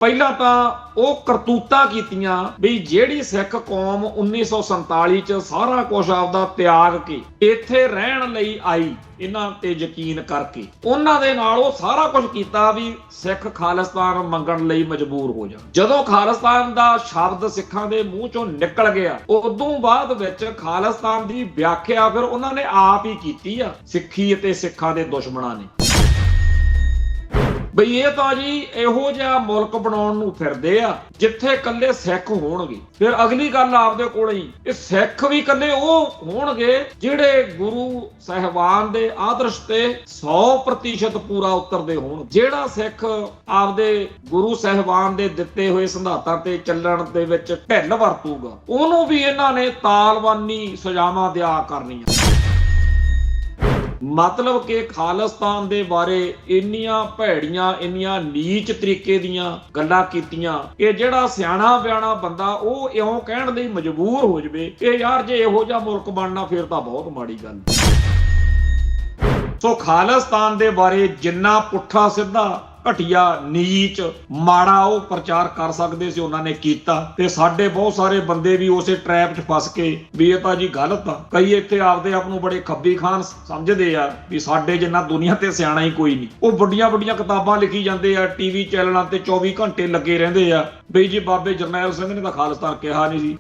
ਪਹਿਲਾਂ ਤਾਂ ਉਹ ਕਰਤੂਤਾਂ ਕੀਤੀਆਂ ਵੀ ਜਿਹੜੀ ਸਿੱਖ ਕੌਮ 1947 ਚ ਸਾਰਾ ਕੁਝ ਆਪਦਾ ਤਿਆਗ ਕੇ ਇੱਥੇ ਰਹਿਣ ਲਈ ਆਈ, ਇਹਨਾਂ ਤੇ ਯਕੀਨ ਕਰਕੇ ਉਹਨਾਂ ਦੇ ਨਾਲ ਉਹ ਸਾਰਾ ਕੁਝ ਕੀਤਾ ਵੀ ਸਿੱਖ ਖਾਲਿਸਤਾਨ ਮੰਗਣ ਲਈ ਮਜਬੂਰ ਹੋ ਜਾਣ। ਜਦੋਂ ਖਾਲਿਸਤਾਨ ਦਾ ਸ਼ਬਦ ਸਿੱਖਾਂ ਦੇ ਮੂੰਹ ਚੋਂ ਨਿਕਲ ਗਿਆ, ਉਦੋਂ ਬਾਅਦ ਵਿੱਚ ਖਾਲਿਸਤਾਨ ਦੀ ਵਿਆਖਿਆ ਫਿਰ ਉਹਨਾਂ ਨੇ ਆਪ ਹੀ ਕੀਤੀ ਆ, ਸਿੱਖੀ ਅਤੇ ਸਿੱਖਾਂ ਦੇ ਦੁਸ਼ਮਣਾਂ ਨੇ। ਬਈ ਇਹ ਤਾਂ ਜੀ ਇਹੋ ਜਿਹਾ ਮੁਲਕ ਬਣਾਉਣ ਨੂੰ ਫਿਰਦੇ ਆ ਜਿੱਥੇ ਕੱਲੇ ਸਿੱਖ ਹੋਣਗੇ। ਫਿਰ ਅਗਲੀ ਗੱਲ ਆਪਦੇ ਕੋਲ ਹੀ, ਇਹ ਸਿੱਖ ਵੀ ਕੱਲੇ ਉਹ ਹੋਣਗੇ ਜਿਹੜੇ ਗੁਰੂ ਸਾਹਿਬਾਨ ਦੇ ਆਦਰਸ਼ ਤੇ 100% ਪੂਰਾ ਉਤਰਦੇ ਹੋਣ। ਜਿਹੜਾ ਸਿੱਖ ਆਪਦੇ ਗੁਰੂ ਸਾਹਿਬਾਨ ਦੇ ਦਿੱਤੇ ਹੋਏ ਸਿਧਾਂਤਾਂ ਤੇ ਚੱਲਣ ਦੇ ਵਿੱਚ ਢਿੱਲ ਵਰਤੂਗਾ, ਉਹਨੂੰ ਵੀ ਇਹਨਾਂ ਨੇ ਤਾਲਬਾਨੀ ਸਜ਼ਾਵਾਂ ਦਿਆ ਕਰਨੀਆਂ। ਮਤਲਬ ਕਿ ਖਾਲਿਸਤਾਨ ਦੇ ਬਾਰੇ ਇੰਨੀਆਂ ਭੈੜੀਆਂ, ਇੰਨੀਆਂ ਨੀਚ ਤਰੀਕੇ ਦੀਆਂ ਗੱਲਾਂ ਕੀਤੀਆਂ ਕਿ ਜਿਹੜਾ ਸਿਆਣਾ ਬਿਆਣਾ ਬੰਦਾ ਉਹ ਇਉਂ ਕਹਿਣ ਲਈ ਮਜਬੂਰ ਹੋ ਜਾਵੇ ਕਿ ਯਾਰ ਜੇ ਇਹੋ ਜਿਹਾ ਮੁਲਕ ਬਣਨਾ ਫਿਰ ਤਾਂ ਬਹੁਤ ਮਾੜੀ ਗੱਲ। ਸੋ ਖਾਲਿਸਤਾਨ ਦੇ ਬਾਰੇ ਜਿੰਨਾ ਪੁੱਠਾ ਸਿੱਧਾ, ਘਟੀਆ, ਨੀਚ, ਮਾੜਾ ਉਹ ਪ੍ਰਚਾਰ ਕਰ ਸਕਦੇ ਸੀ ਉਹਨਾਂ ਨੇ ਕੀਤਾ। ਤੇ ਸਾਡੇ ਬਹੁਤ ਸਾਰੇ ਬੰਦੇ ਵੀ ਉਸੇ ਟ੍ਰੈਪ 'ਚ ਫਸ ਕੇ ਵੀ ਇਹ ਤਾਂ ਜੀ ਗਲਤ ਆ। ਕਈ ਇੱਥੇ ਆਪਦੇ ਆਪ ਨੂੰ ਬੜੇ ਖੱਬੀ ਖਾਨ ਸਮਝਦੇ ਆ ਵੀ ਸਾਡੇ ਜਿੰਨਾ ਦੁਨੀਆ ਤੇ ਸਿਆਣਾ ਹੀ ਕੋਈ ਨਹੀਂ। ਉਹ ਵੱਡੀਆਂ ਵੱਡੀਆਂ ਕਿਤਾਬਾਂ ਲਿਖੀ ਜਾਂਦੇ ਆ, ਟੀਵੀ ਚੈਨਲਾਂ ਤੇ 24 ਘੰਟੇ ਲੱਗੇ ਰਹਿੰਦੇ ਆ ਬਈ ਜੀ ਬਾਬੇ ਜਰਨੈਲ ਸਿੰਘ ਨੇ ਤਾਂ ਖਾਲਿਸਤਾਨ ਕਿਹਾ ਨਹੀਂ ਸੀ।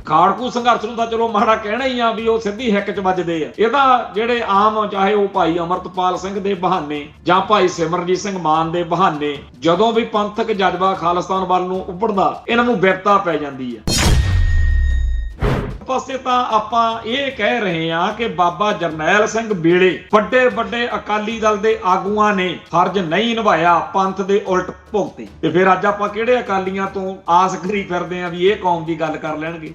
ਖਾੜਕੂ ਸੰਘਰਸ਼ ਨੂੰ ਤਾਂ ਚਲੋ ਮਾੜਾ ਕਹਿਣਾ ਹੀ ਆ ਵੀ ਉਹ ਸਿੱਧੀ ਹਿੱਕ 'ਚ ਵੱਜਦੇ ਆ। ਇਹ ਤਾਂ ਜਿਹੜੇ ਆਮ, ਚਾਹੇ ਉਹ ਭਾਈ ਅਮਰਤਪਾਲ ਸਿੰਘ ਦੇ ਬਹਾਨੇ ਜਾਂ ਭਾਈ ਸਿਮਰਜੀਤ ਸਿੰਘ ਮਾਨ ਦੇ ਬਹਾਨੇ, ਜਦੋਂ ਵੀ ਪੰਥਕ ਜਜ਼ਬਾ ਖਾਲਿਸਤਾਨ ਵੱਲ ਨੂੰ ਉੱਭੜਦਾ ਇਹਨਾਂ ਨੂੰ ਬਿਪਤਾ ਪੈ ਜਾਂਦੀ ਆ। ਪਾਸੇ ਤਾਂ ਆਪਾਂ ਇਹ ਕਹਿ ਰਹੇ ਹਾਂ ਕਿ ਬਾਬਾ ਜਰਨੈਲ ਸਿੰਘ ਵੇਲੇ ਵੱਡੇ ਵੱਡੇ ਅਕਾਲੀ ਦਲ ਦੇ ਆਗੂਆਂ ਨੇ ਫਰਜ਼ ਨਹੀਂ ਨਿਭਾਇਆ, ਪੰਥ ਦੇ ਉਲਟ ਭੁਗਤੇ। ਤੇ ਫਿਰ ਅੱਜ ਆਪਾਂ ਕਿਹੜੇ ਅਕਾਲੀਆਂ ਤੋਂ ਆਸ ਕਰੀ ਫਿਰਦੇ ਆ ਵੀ ਇਹ ਕੌਮ ਦੀ ਗੱਲ ਕਰ ਲੈਣਗੇ।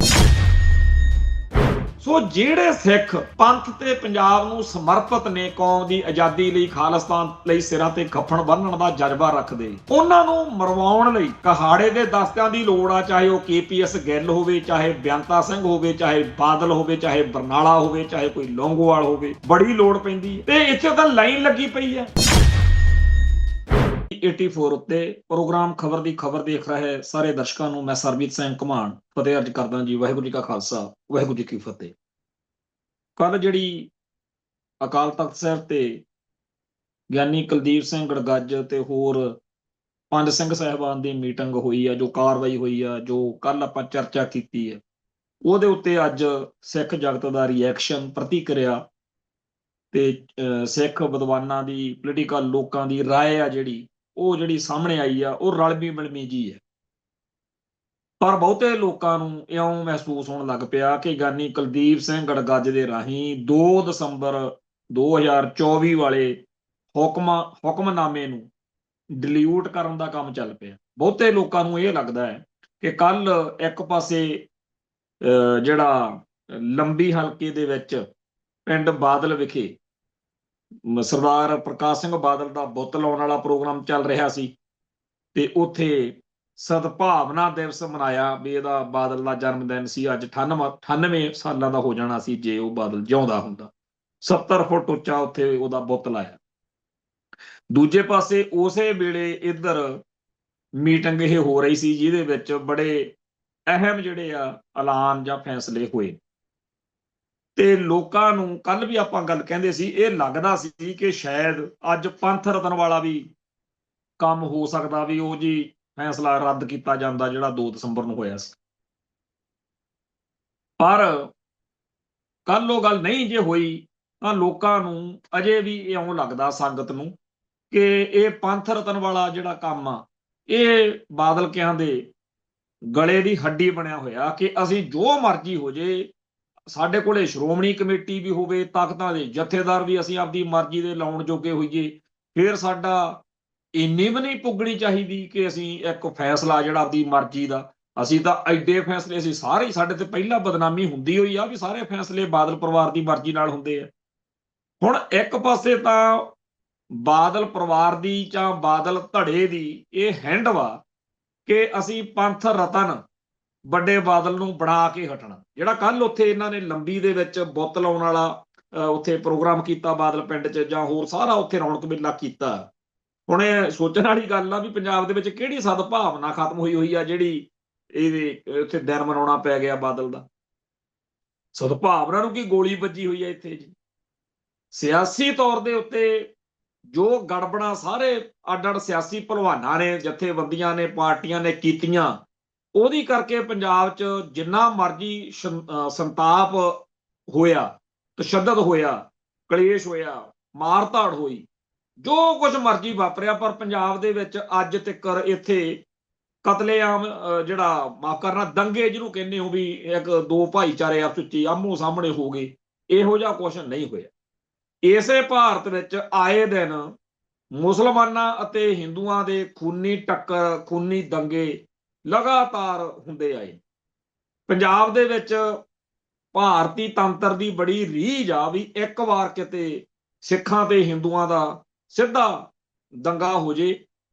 ਸੋ ਜਿਹੜੇ ਸਿੱਖ ਪੰਥ ਤੇ ਪੰਜਾਬ ਨੂੰ ਸਮਰਪਿਤ ਨੇ, ਕੌਮ ਦੀ ਆਜ਼ਾਦੀ ਲਈ, ਖਾਲਿਸਤਾਨ ਲਈ ਸਿਰਾਂ ਤੇ ਕਫਨ ਬੰਨ੍ਹਣ ਦਾ ਜਜ਼ਬਾ ਰੱਖਦੇ, ਉਹਨਾਂ ਨੂੰ ਮਰਵਾਉਣ ਲਈ ਕਹਾੜੇ ਦੇ ਦਸਤਿਆਂ ਦੀ ਲੋੜ ਆ। ਚਾਹੇ ਉਹ KPS ਗਿੱਲ ਹੋਵੇ, ਚਾਹੇ ਬੇਅੰਤਾ ਸਿੰਘ ਹੋਵੇ, ਚਾਹੇ ਬਾਦਲ ਹੋਵੇ, ਚਾਹੇ ਬਰਨਾਲਾ ਹੋਵੇ, ਚਾਹੇ ਕੋਈ ਲੌਂਗੋਵਾਲ ਹੋਵੇ, ਬੜੀ ਲੋੜ ਪੈਂਦੀ ਹੈ। ਤੇ ਇੱਥੇ ਤਾਂ ਲਾਈਨ ਲੱਗੀ ਪਈ ਹੈ। 84 ਉੱਤੇ ਪ੍ਰੋਗਰਾਮ ਖਬਰ ਦੀ ਖਬਰ ਦੇਖ ਰਹੇ ਸਾਰੇ ਦਰਸ਼ਕਾਂ ਨੂੰ ਮੈਂ ਸਰਬਜੀਤ ਸਿੰਘ ਘੁਮਾਣ ਫਤਿਹ ਅਰਜ ਕਰਦਾ ਜੀ। ਵਾਹਿਗੁਰੂ ਜੀ ਕਾ ਖਾਲਸਾ, ਵਾਹਿਗੁਰੂ ਜੀ ਕੀ ਫਤਿਹ। ਕੱਲ ਜਿਹੜੀ ਅਕਾਲ ਤਖਤ ਸਾਹਿਬ ਤੇ ਗਿਆਨੀ ਕੁਲਦੀਪ ਸਿੰਘ ਗੜਗੱਜ ਤੇ ਹੋਰ 5 ਸਿੰਘ ਸਾਹਿਬਾਨ ਦੀ ਮੀਟਿੰਗ ਹੋਈ ਆ, ਜੋ ਕਾਰਵਾਈ ਹੋਈ ਆ, ਜੋ ਕੱਲ ਆਪਾਂ ਚਰਚਾ ਕੀਤੀ ਹੈ, ਉਹਦੇ ਉੱਤੇ ਅੱਜ ਸਿੱਖ ਜਗਤ ਦਾ ਰਿਐਕਸ਼ਨ, ਪ੍ਰਤੀਕਿਰਿਆ ਤੇ ਸਿੱਖ ਵਿਦਵਾਨਾਂ ਦੀ, ਪੋਲੀਟੀਕਲ ਲੋਕਾਂ ਦੀ ਰਾਏ ਆ ਜਿਹੜੀ ਸਾਹਮਣੇ ਆਈ ਆ, ਉਹ ਰਲਵੀਂ ਮਿਲਵੀਂ ਜੀ ਹੈ। ਪਰ ਬਹੁਤੇ ਲੋਕਾਂ ਨੂੰ ਇਉਂ ਮਹਿਸੂਸ ਹੋਣ ਲੱਗ ਪਿਆ ਕਿ ਗਿਆਨੀ ਕੁਲਦੀਪ ਸਿੰਘ ਗੜਗੱਜ ਦੇ ਰਾਹੀਂ 2 ਦਸੰਬਰ 2024 ਵਾਲੇ ਹੁਕਮਨਾਮੇ ਨੂੰ ਡਿਲੀਟ ਕਰਨ ਦਾ ਕੰਮ ਚੱਲ ਪਿਆ। ਬਹੁਤੇ ਲੋਕਾਂ ਨੂੰ ਇਹ ਲੱਗਦਾ ਹੈ ਕਿ ਕੱਲ ਇੱਕ ਪਾਸੇ ਜਿਹੜਾ ਲੰਬੀ ਹਲਕੇ ਦੇ ਵਿੱਚ ਪਿੰਡ ਬਾਦਲ ਵਿਖੇ ਸਰਦਾਰ ਪ੍ਰਕਾਸ਼ ਸਿੰਘ ਬਾਦਲ ਦਾ ਬੁੱਤ ਲਾਉਣ ਵਾਲਾ ਪ੍ਰੋਗਰਾਮ ਚੱਲ ਰਿਹਾ ਸੀ ਤੇ ਉੱਥੇ ਸਦਭਾਵਨਾ ਦਿਵਸ ਮਨਾਇਆ ਵੀ ਇਹਦਾ ਬਾਦਲ ਦਾ ਜਨਮ ਦਿਨ ਸੀ ਅੱਜ। 98 ਸਾਲਾਂ ਦਾ ਹੋ ਜਾਣਾ ਸੀ ਜੇ ਉਹ ਬਾਦਲ ਜਿਉਂਦਾ ਹੁੰਦਾ। 70 ਫੁੱਟ ਉੱਚਾ ਉੱਥੇ ਉਹਦਾ ਬੁੱਤ ਲਾਇਆ। ਦੂਜੇ ਪਾਸੇ ਉਸੇ ਵੇਲੇ ਇੱਧਰ ਮੀਟਿੰਗ ਇਹ ਹੋ ਰਹੀ ਸੀ ਜਿਹਦੇ ਵਿੱਚ ਬੜੇ ਅਹਿਮ ਜਿਹੜੇ ਆ ਐਲਾਨ ਜਾਂ ਫੈਸਲੇ ਹੋਏ ਤੇ ਲੋਕਾਂ ਨੂੰ ਕੱਲ ਵੀ ਆਪਾਂ ਗੱਲ ਕਹਿੰਦੇ ਸੀ, ਇਹ ਲੱਗਦਾ ਸੀ ਕਿ ਸ਼ਾਇਦ ਅੱਜ ਪੰਥ ਰਤਨ ਵਾਲਾ ਵੀ ਕੰਮ ਹੋ ਸਕਦਾ ਵੀ ਉਹ ਜੀ ਫੈਸਲਾ ਰੱਦ ਕੀਤਾ ਜਾਂਦਾ ਜਿਹੜਾ 2 ਦਸੰਬਰ ਨੂੰ ਹੋਇਆ ਸੀ। ਪਰ ਕੱਲ ਉਹ ਗੱਲ ਨਹੀਂ ਜੇ ਹੋਈ ਤਾਂ ਲੋਕਾਂ ਨੂੰ ਅਜੇ ਵੀ ਇਉਂ ਲੱਗਦਾ, ਸੰਗਤ ਨੂੰ, ਕਿ ਇਹ ਪੰਥ ਰਤਨ ਵਾਲਾ ਜਿਹੜਾ ਕੰਮ ਆ ਇਹ ਬਾਦਲ ਕਿਆਂ ਦੇ ਗਲੇ ਦੀ ਹੱਡੀ ਬਣਿਆ ਹੋਇਆ ਕਿ ਅਸੀਂ ਜੋ ਮਰਜ਼ੀ ਹੋ ਜੇ, ਸਾਡੇ ਕੋਲੇ ਸ਼੍ਰੋਮਣੀ ਕਮੇਟੀ ਵੀ ਹੋਵੇ, ਤਾਕਤਾਂ ਦੇ ਜਥੇਦਾਰ ਵੀ ਅਸੀਂ ਆਪਦੀ ਮਰਜ਼ੀ ਦੇ ਲਾਉਣ ਜੋਗੇ ਹੋਈਏ, ਫਿਰ ਸਾਡਾ ਇੰਨੀ ਵੀ ਨਹੀਂ ਪੁੱਗਣੀ ਚਾਹੀਦੀ ਕਿ ਅਸੀਂ ਇੱਕ ਫੈਸਲਾ ਜਿਹੜਾ ਆਪਦੀ ਮਰਜ਼ੀ ਦਾ, ਅਸੀਂ ਤਾਂ ਐਡੇ ਫੈਸਲੇ ਅਸੀਂ ਸਾਰੇ, ਸਾਡੇ ਤੇ ਪਹਿਲਾਂ ਬਦਨਾਮੀ ਹੁੰਦੀ ਹੋਈ ਆ ਵੀ ਸਾਰੇ ਫੈਸਲੇ ਬਾਦਲ ਪਰਿਵਾਰ ਦੀ ਮਰਜ਼ੀ ਨਾਲ ਹੁੰਦੇ ਆ। ਹੁਣ ਇੱਕ ਪਾਸੇ ਤਾਂ ਬਾਦਲ ਪਰਿਵਾਰ ਦੀ ਜਾਂ ਬਾਦਲ ਧੜੇ ਦੀ ਇਹ ਹਿੰਡ ਵਾ ਕਿ ਅਸੀਂ ਪੰਥ ਰਤਨ ਵੱਡੇ ਬਾਦਲ ਨੂੰ ਬਣਾ ਕੇ ਹਟਣਾ। ਜਿਹੜਾ ਕੱਲ ਉੱਥੇ ਇਹਨਾਂ ਨੇ ਲੰਬੀ ਦੇ ਵਿੱਚ ਬੁੱਤ ਲਾਉਣ ਵਾਲਾ ਉੱਥੇ ਪ੍ਰੋਗਰਾਮ ਕੀਤਾ ਬਾਦਲ ਪਿੰਡ 'ਚ, ਜਾਂ ਹੋਰ ਸਾਰਾ ਉੱਥੇ ਰੌਣਕ ਮੇਲਾ ਕੀਤਾ, ਹੁਣ ਇਹ ਸੋਚਣ ਵਾਲੀ ਗੱਲ ਆ ਵੀ ਪੰਜਾਬ ਦੇ ਵਿੱਚ ਕਿਹੜੀ ਸਦਭਾਵਨਾ ਖਤਮ ਹੋਈ ਆ ਜਿਹੜੀ ਇਹਦੇ ਉੱਥੇ ਦਿਨ ਮਨਾਉਣਾ ਪੈ ਗਿਆ ਬਾਦਲ ਦਾ। ਸਦਭਾਵਨਾ ਨੂੰ ਕੀ ਗੋਲੀ ਵੱਜੀ ਹੋਈ ਹੈ ਇੱਥੇ ਜੀ। ਸਿਆਸੀ ਤੌਰ ਦੇ ਉੱਤੇ ਜੋ ਗੜਬੜਾਂ ਸਾਰੇ ਅੱਡ ਅੱਡ ਸਿਆਸੀ ਭਲਵਾਨਾਂ ਨੇ, ਜਥੇਬੰਦੀਆਂ ਨੇ, ਪਾਰਟੀਆਂ ਨੇ ਕੀਤੀਆਂ, ਉਹਦੀ ਕਰਕੇ ਪੰਜਾਬ 'ਚ ਜਿੰਨਾ ਮਰਜ਼ੀ ਸੰਤਾਪ ਹੋਇਆ, ਤਸ਼ੱਦਦ ਹੋਇਆ, ਕਲੇਸ਼ ਹੋਇਆ, ਮਾਰ ਧਾੜ ਹੋਈ, ਜੋ ਕੁਝ ਮਰਜ਼ੀ ਵਾਪਰਿਆ, ਪਰ ਪੰਜਾਬ ਦੇ ਵਿੱਚ ਅੱਜ ਤੱਕ ਇੱਥੇ ਕਤਲੇਆਮ ਜਿਹੜਾ ਮਾਫ ਕਰਨਾ ਦੰਗੇ ਜਿਹਨੂੰ ਕਹਿੰਦੇ ਹੋ ਵੀ ਇੱਕ ਦੋ ਭਾਈਚਾਰੇ ਆਪਸ ਵਿੱਚ ਆਮੋ ਸਾਹਮਣੇ ਹੋ ਗਏ, ਇਹੋ ਜਿਹਾ ਕੁਝ ਨਹੀਂ ਹੋਇਆ। ਇਸੇ ਭਾਰਤ ਵਿੱਚ ਆਏ ਦਿਨ ਮੁਸਲਮਾਨਾਂ ਅਤੇ ਹਿੰਦੂਆਂ ਦੇ ਖੂਨੀ ਟੱਕਰ, ਖੂਨੀ ਦੰਗੇ ਲਗਾਤਾਰ ਹੁੰਦੇ ਆਏ। ਪੰਜਾਬ ਦੇ ਵਿੱਚ ਭਾਰਤੀ ਤੰਤਰ ਦੀ ਬੜੀ ਰੀਝ ਆ ਵੀ ਇੱਕ ਵਾਰ ਕਿਤੇ ਸਿੱਖਾਂ ਤੇ ਹਿੰਦੂਆਂ ਦਾ ਸਿੱਧਾ ਦੰਗਾ ਹੋ ਜੇ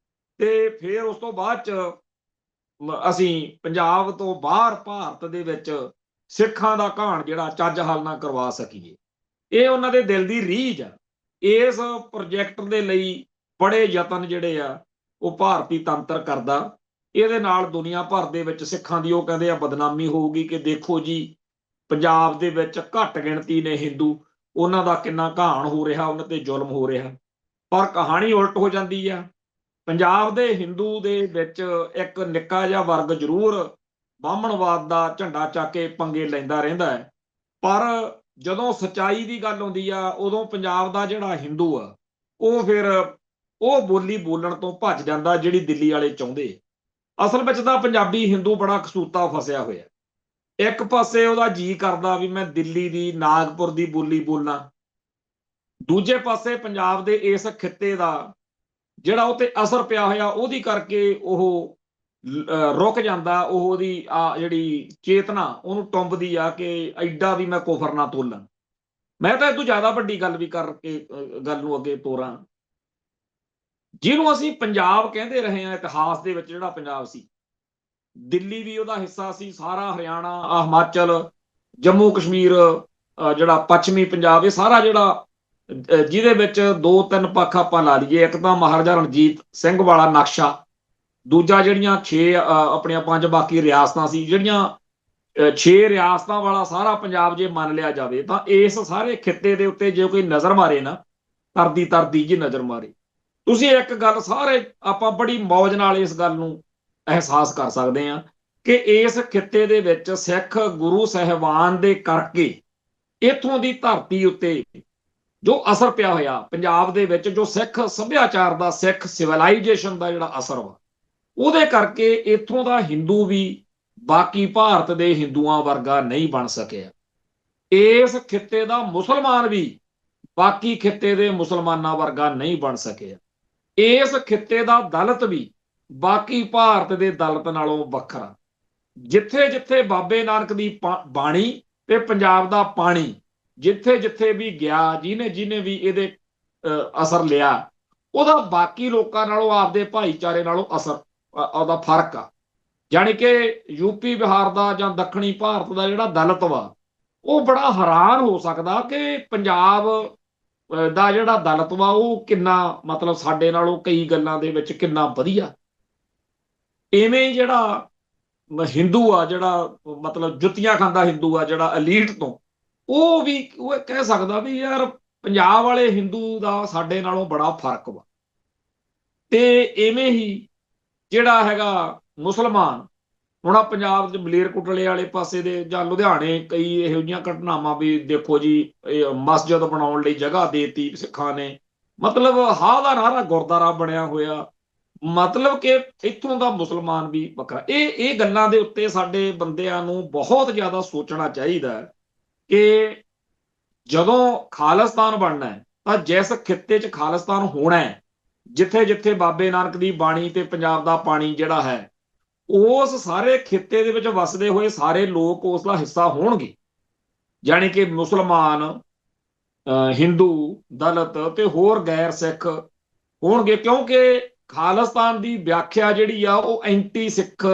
ਤੇ ਫਿਰ ਉਸ ਤੋਂ ਬਾਅਦ ਚ ਅਸੀਂ ਪੰਜਾਬ ਤੋਂ ਬਾਹਰ ਭਾਰਤ ਦੇ ਵਿੱਚ ਸਿੱਖਾਂ ਦਾ ਘਾਣ ਜਿਹੜਾ ਚੱਜ ਹੱਲ ਨਾ ਕਰਵਾ ਸਕੀਏ। ਇਹ ਉਹਨਾਂ ਦੇ ਦਿਲ ਦੀ ਰੀਝ ਆ। ਇਸ ਪ੍ਰੋਜੈਕਟ ਦੇ ਲਈ ਬੜੇ ਯਤਨ ਜਿਹੜੇ ਆ ਉਹ ਭਾਰਤੀ ਤੰਤਰ ਕਰਦਾ। ਇਹਦੇ ਨਾਲ ਦੁਨੀਆ ਭਰ ਦੇ ਵਿੱਚ ਸਿੱਖਾਂ ਦੀ ਉਹ ਕਹਿੰਦੇ ਆ ਬਦਨਾਮੀ ਹੋਊਗੀ ਕਿ ਦੇਖੋ ਜੀ ਪੰਜਾਬ ਦੇ ਵਿੱਚ ਘੱਟ ਗਿਣਤੀ ਨੇ ਹਿੰਦੂ, ਉਹਨਾਂ ਦਾ ਕਿੰਨਾ ਘਾਣ ਹੋ ਰਿਹਾ, ਉਹਨਾਂ ਤੇ ਜ਼ੁਲਮ ਹੋ ਰਿਹਾ। ਪਰ ਕਹਾਣੀ ਉਲਟ ਹੋ ਜਾਂਦੀ ਆ। ਪੰਜਾਬ ਦੇ ਹਿੰਦੂ ਦੇ ਵਿੱਚ ਇੱਕ ਨਿੱਕਾ ਜਿਹਾ ਵਰਗ ਜ਼ਰੂਰ ਬਾਹਮਣਵਾਦ ਦਾ ਝੰਡਾ ਚੱਕ ਕੇ ਪੰਗੇ ਲੈਂਦਾ ਰਹਿੰਦਾ ਹੈ, ਪਰ ਜਦੋਂ ਸੱਚਾਈ ਦੀ ਗੱਲ ਆਉਂਦੀ ਆ ਉਦੋਂ ਪੰਜਾਬ ਦਾ ਜਿਹੜਾ ਹਿੰਦੂ ਆ ਉਹ ਫਿਰ ਉਹ ਬੋਲੀ ਬੋਲਣ ਤੋਂ ਭੱਜ ਜਾਂਦਾ ਜਿਹੜੀ ਦਿੱਲੀ ਵਾਲੇ ਚਾਹੁੰਦੇ। ਅਸਲ ਵਿੱਚ ਤਾਂ ਪੰਜਾਬੀ ਹਿੰਦੂ ਬੜਾ ਕਸੂਤਾ ਫਸਿਆ ਹੋਇਆ। ਇੱਕ ਪਾਸੇ ਉਹਦਾ ਜੀ ਕਰਦਾ ਵੀ ਮੈਂ ਦਿੱਲੀ ਦੀ, ਨਾਗਪੁਰ ਦੀ ਬੋਲੀ ਬੋਲਾਂ, ਦੂਜੇ ਪਾਸੇ ਪੰਜਾਬ ਦੇ ਇਸ ਖਿੱਤੇ ਦਾ ਜਿਹੜਾ ਉਹ ਤੇ ਅਸਰ ਪਿਆ ਹੋਇਆ ਉਹਦੀ ਕਰਕੇ ਉਹ ਰੁਕ ਜਾਂਦਾ, ਉਹਦੀ ਜਿਹੜੀ ਚੇਤਨਾ ਉਹਨੂੰ ਟੁੰਬਦੀ ਆ ਕਿ ਐਡਾ ਵੀ ਮੈਂ ਕੁਫਰ ਨਾ ਤੋਲਾਂ। ਮੈਂ ਤਾਂ ਇਹ ਤੋਂ ਜ਼ਿਆਦਾ ਵੱਡੀ ਗੱਲ ਵੀ ਕਰਕੇ ਗੱਲ ਨੂੰ ਅੱਗੇ ਤੋਰਾਂ। ਜਿਹਨੂੰ ਅਸੀਂ ਪੰਜਾਬ ਕਹਿੰਦੇ ਰਹੇ ਹਾਂ ਇਤਿਹਾਸ ਦੇ ਵਿੱਚ, ਜਿਹੜਾ ਪੰਜਾਬ ਸੀ, ਦਿੱਲੀ ਵੀ ਉਹਦਾ ਹਿੱਸਾ ਸੀ, ਸਾਰਾ ਹਰਿਆਣਾ, ਹਿਮਾਚਲ, ਜੰਮੂ ਕਸ਼ਮੀਰ, ਜਿਹੜਾ ਪੱਛਮੀ ਪੰਜਾਬ, ਇਹ ਸਾਰਾ ਜਿਹੜਾ ਜਿਹਦੇ ਵਿੱਚ ਦੋ ਤਿੰਨ ਪੱਖ ਆਪਾਂ ਲਾ ਲਈਏ। ਇੱਕ ਤਾਂ ਮਹਾਰਾਜਾ ਰਣਜੀਤ ਸਿੰਘ ਵਾਲਾ ਨਕਸ਼ਾ, ਦੂਜਾ ਜਿਹੜੀਆਂ 6 ਆਪਣੀਆਂ 5 ਬਾਕੀ ਰਿਆਸਤਾਂ ਸੀ, ਜਿਹੜੀਆਂ 6 ਰਿਆਸਤਾਂ ਵਾਲਾ ਸਾਰਾ ਪੰਜਾਬ ਜੇ ਮੰਨ ਲਿਆ ਜਾਵੇ ਤਾਂ ਇਸ ਸਾਰੇ ਖਿੱਤੇ ਦੇ ਉੱਤੇ ਜੇ ਕੋਈ ਨਜ਼ਰ ਮਾਰੇ ਨਾ, ਤਰਦੀ ਜੀ ਨਜ਼ਰ ਮਾਰੇ, ਤੁਸੀਂ ਇੱਕ ਗੱਲ ਸਾਰੇ ਆਪਾਂ ਬੜੀ ਮੌਜ ਨਾਲ ਇਸ ਗੱਲ ਨੂੰ ਅਹਿਸਾਸ ਕਰ ਸਕਦੇ ਹਾਂ ਕਿ ਇਸ ਖਿੱਤੇ ਦੇ ਵਿੱਚ ਸਿੱਖ ਗੁਰੂ ਸਾਹਿਬਾਨ ਦੇ ਕਰਕੇ ਇੱਥੋਂ ਦੀ ਧਰਤੀ ਉੱਤੇ ਜੋ ਅਸਰ ਪਿਆ ਹੋਇਆ ਪੰਜਾਬ ਦੇ ਵਿੱਚ, ਜੋ ਸਿੱਖ ਸੱਭਿਆਚਾਰ ਦਾ, ਸਿੱਖ ਸਿਵਲਾਈਜੇਸ਼ਨ ਦਾ ਜਿਹੜਾ ਅਸਰ ਵਾ, ਉਹਦੇ ਕਰਕੇ ਇੱਥੋਂ ਦਾ ਹਿੰਦੂ ਵੀ ਬਾਕੀ ਭਾਰਤ ਦੇ ਹਿੰਦੂਆਂ ਵਰਗਾ ਨਹੀਂ ਬਣ ਸਕਿਆ। ਇਸ ਖਿੱਤੇ ਦਾ ਮੁਸਲਮਾਨ ਵੀ ਬਾਕੀ ਖਿੱਤੇ ਦੇ ਮੁਸਲਮਾਨਾਂ ਵਰਗਾ ਨਹੀਂ ਬਣ ਸਕਿਆ। ਇਸ ਖਿੱਤੇ ਦਾ ਦਲਿਤ ਵੀ ਬਾਕੀ ਭਾਰਤ ਦੇ ਦਲਿਤ ਨਾਲੋਂ ਵੱਖਰਾ। ਜਿੱਥੇ ਜਿੱਥੇ ਬਾਬੇ ਨਾਨਕ ਦੀ ਬਾਣੀ ਤੇ ਪੰਜਾਬ ਦਾ ਪਾਣੀ ਜਿੱਥੇ ਜਿੱਥੇ ਵੀ ਗਿਆ, ਜਿਹਨੇ ਵੀ ਇਹਦੇ ਅਸਰ ਲਿਆ, ਉਹਦਾ ਬਾਕੀ ਲੋਕਾਂ ਨਾਲੋਂ, ਆਪਦੇ ਭਾਈਚਾਰੇ ਨਾਲੋਂ ਅਸਰ, ਉਹਦਾ ਫਰਕ ਆ। ਜਾਣੀ ਕਿ ਯੂਪੀ ਬਿਹਾਰ ਦਾ ਜਾਂ ਦੱਖਣੀ ਭਾਰਤ ਦਾ ਜਿਹੜਾ ਦਲਿਤ ਵਾ ਉਹ ਬੜਾ ਹੈਰਾਨ ਹੋ ਸਕਦਾ ਕਿ ਪੰਜਾਬ ਦਾ ਜਿਹੜਾ ਦਲਿਤ ਵਾ ਉਹ ਕਿੰਨਾ, ਮਤਲਬ ਸਾਡੇ ਨਾਲੋਂ ਕਈ ਗੱਲਾਂ ਦੇ ਵਿੱਚ ਕਿੰਨਾ ਵਧੀਆ। ਇਵੇਂ ਹੀ ਜਿਹੜਾ ਹਿੰਦੂ ਆ, ਜਿਹੜਾ ਮਤਲਬ ਜੁੱਤੀਆਂ ਖਾਂਦਾ ਹਿੰਦੂ ਆ, ਜਿਹੜਾ ਅਲੀਟ ਤੋਂ, ਉਹ ਵੀ ਉਹ ਕਹਿ ਸਕਦਾ ਵੀ ਯਾਰ ਪੰਜਾਬ ਵਾਲੇ ਹਿੰਦੂ ਦਾ ਸਾਡੇ ਨਾਲੋਂ ਬੜਾ ਫਰਕ ਵਾ। ਤੇ ਇਵੇਂ ਹੀ ਜਿਹੜਾ ਹੈਗਾ ਮੁਸਲਮਾਨ, ਹੁਣ ਪੰਜਾਬ ਦੇ ਮਲੇਰਕੋਟਲੇ ਵਾਲੇ ਪਾਸੇ ਦੇ ਜਾਂ ਲੁਧਿਆਣੇ ਕਈ ਇਹੋ ਜਿਹੀਆਂ ਘਟਨਾਵਾਂ ਵੀ ਦੇਖੋ ਜੀ, ਮਸਜਿਦ ਬਣਾਉਣ ਲਈ ਜਗ੍ਹਾ ਦੇਤੀ ਸਿੱਖਾਂ ਨੇ, ਮਤਲਬ ਹਾਂ ਦਾ ਨਾਰਾ ਗੁਰਦੁਆਰਾ ਬਣਿਆ ਹੋਇਆ, ਮਤਲਬ ਕਿ ਇੱਥੋਂ ਦਾ ਮੁਸਲਮਾਨ ਵੀ ਵੱਖਰਾ। ਇਹ ਗੱਲਾਂ ਦੇ ਉੱਤੇ ਸਾਡੇ ਬੰਦਿਆਂ ਨੂੰ ਬਹੁਤ ਜ਼ਿਆਦਾ ਸੋਚਣਾ ਚਾਹੀਦਾ ਕਿ ਜਦੋਂ ਖਾਲਿਸਤਾਨ ਬਣਨਾ ਹੈ ਤਾਂ ਜਿਸ ਖਿੱਤੇ 'ਚ ਖਾਲਿਸਤਾਨ ਹੋਣਾ ਹੈ, ਜਿੱਥੇ ਜਿੱਥੇ ਬਾਬੇ ਨਾਨਕ ਦੀ ਬਾਣੀ ਤੇ ਪੰਜਾਬ ਦਾ ਪਾਣੀ ਜਿਹੜਾ ਹੈ, ਉਸ ਸਾਰੇ ਖਿੱਤੇ ਦੇ ਵਿੱਚ ਵਸਦੇ ਹੋਏ ਸਾਰੇ ਲੋਕ ਉਸ ਦਾ ਹਿੱਸਾ ਹੋਣਗੇ। ਜਾਣੀ ਕਿ ਮੁਸਲਮਾਨ, ਹਿੰਦੂ, ਦਲਿਤ ਤੇ ਹੋਰ ਗੈਰ ਸਿੱਖ ਹੋਣਗੇ, ਕਿਉਂਕਿ ਖਾਲਿਸਤਾਨ ਦੀ ਵਿਆਖਿਆ ਜਿਹੜੀ ਆ ਉਹ ਐਂਟੀ ਸਿੱਖ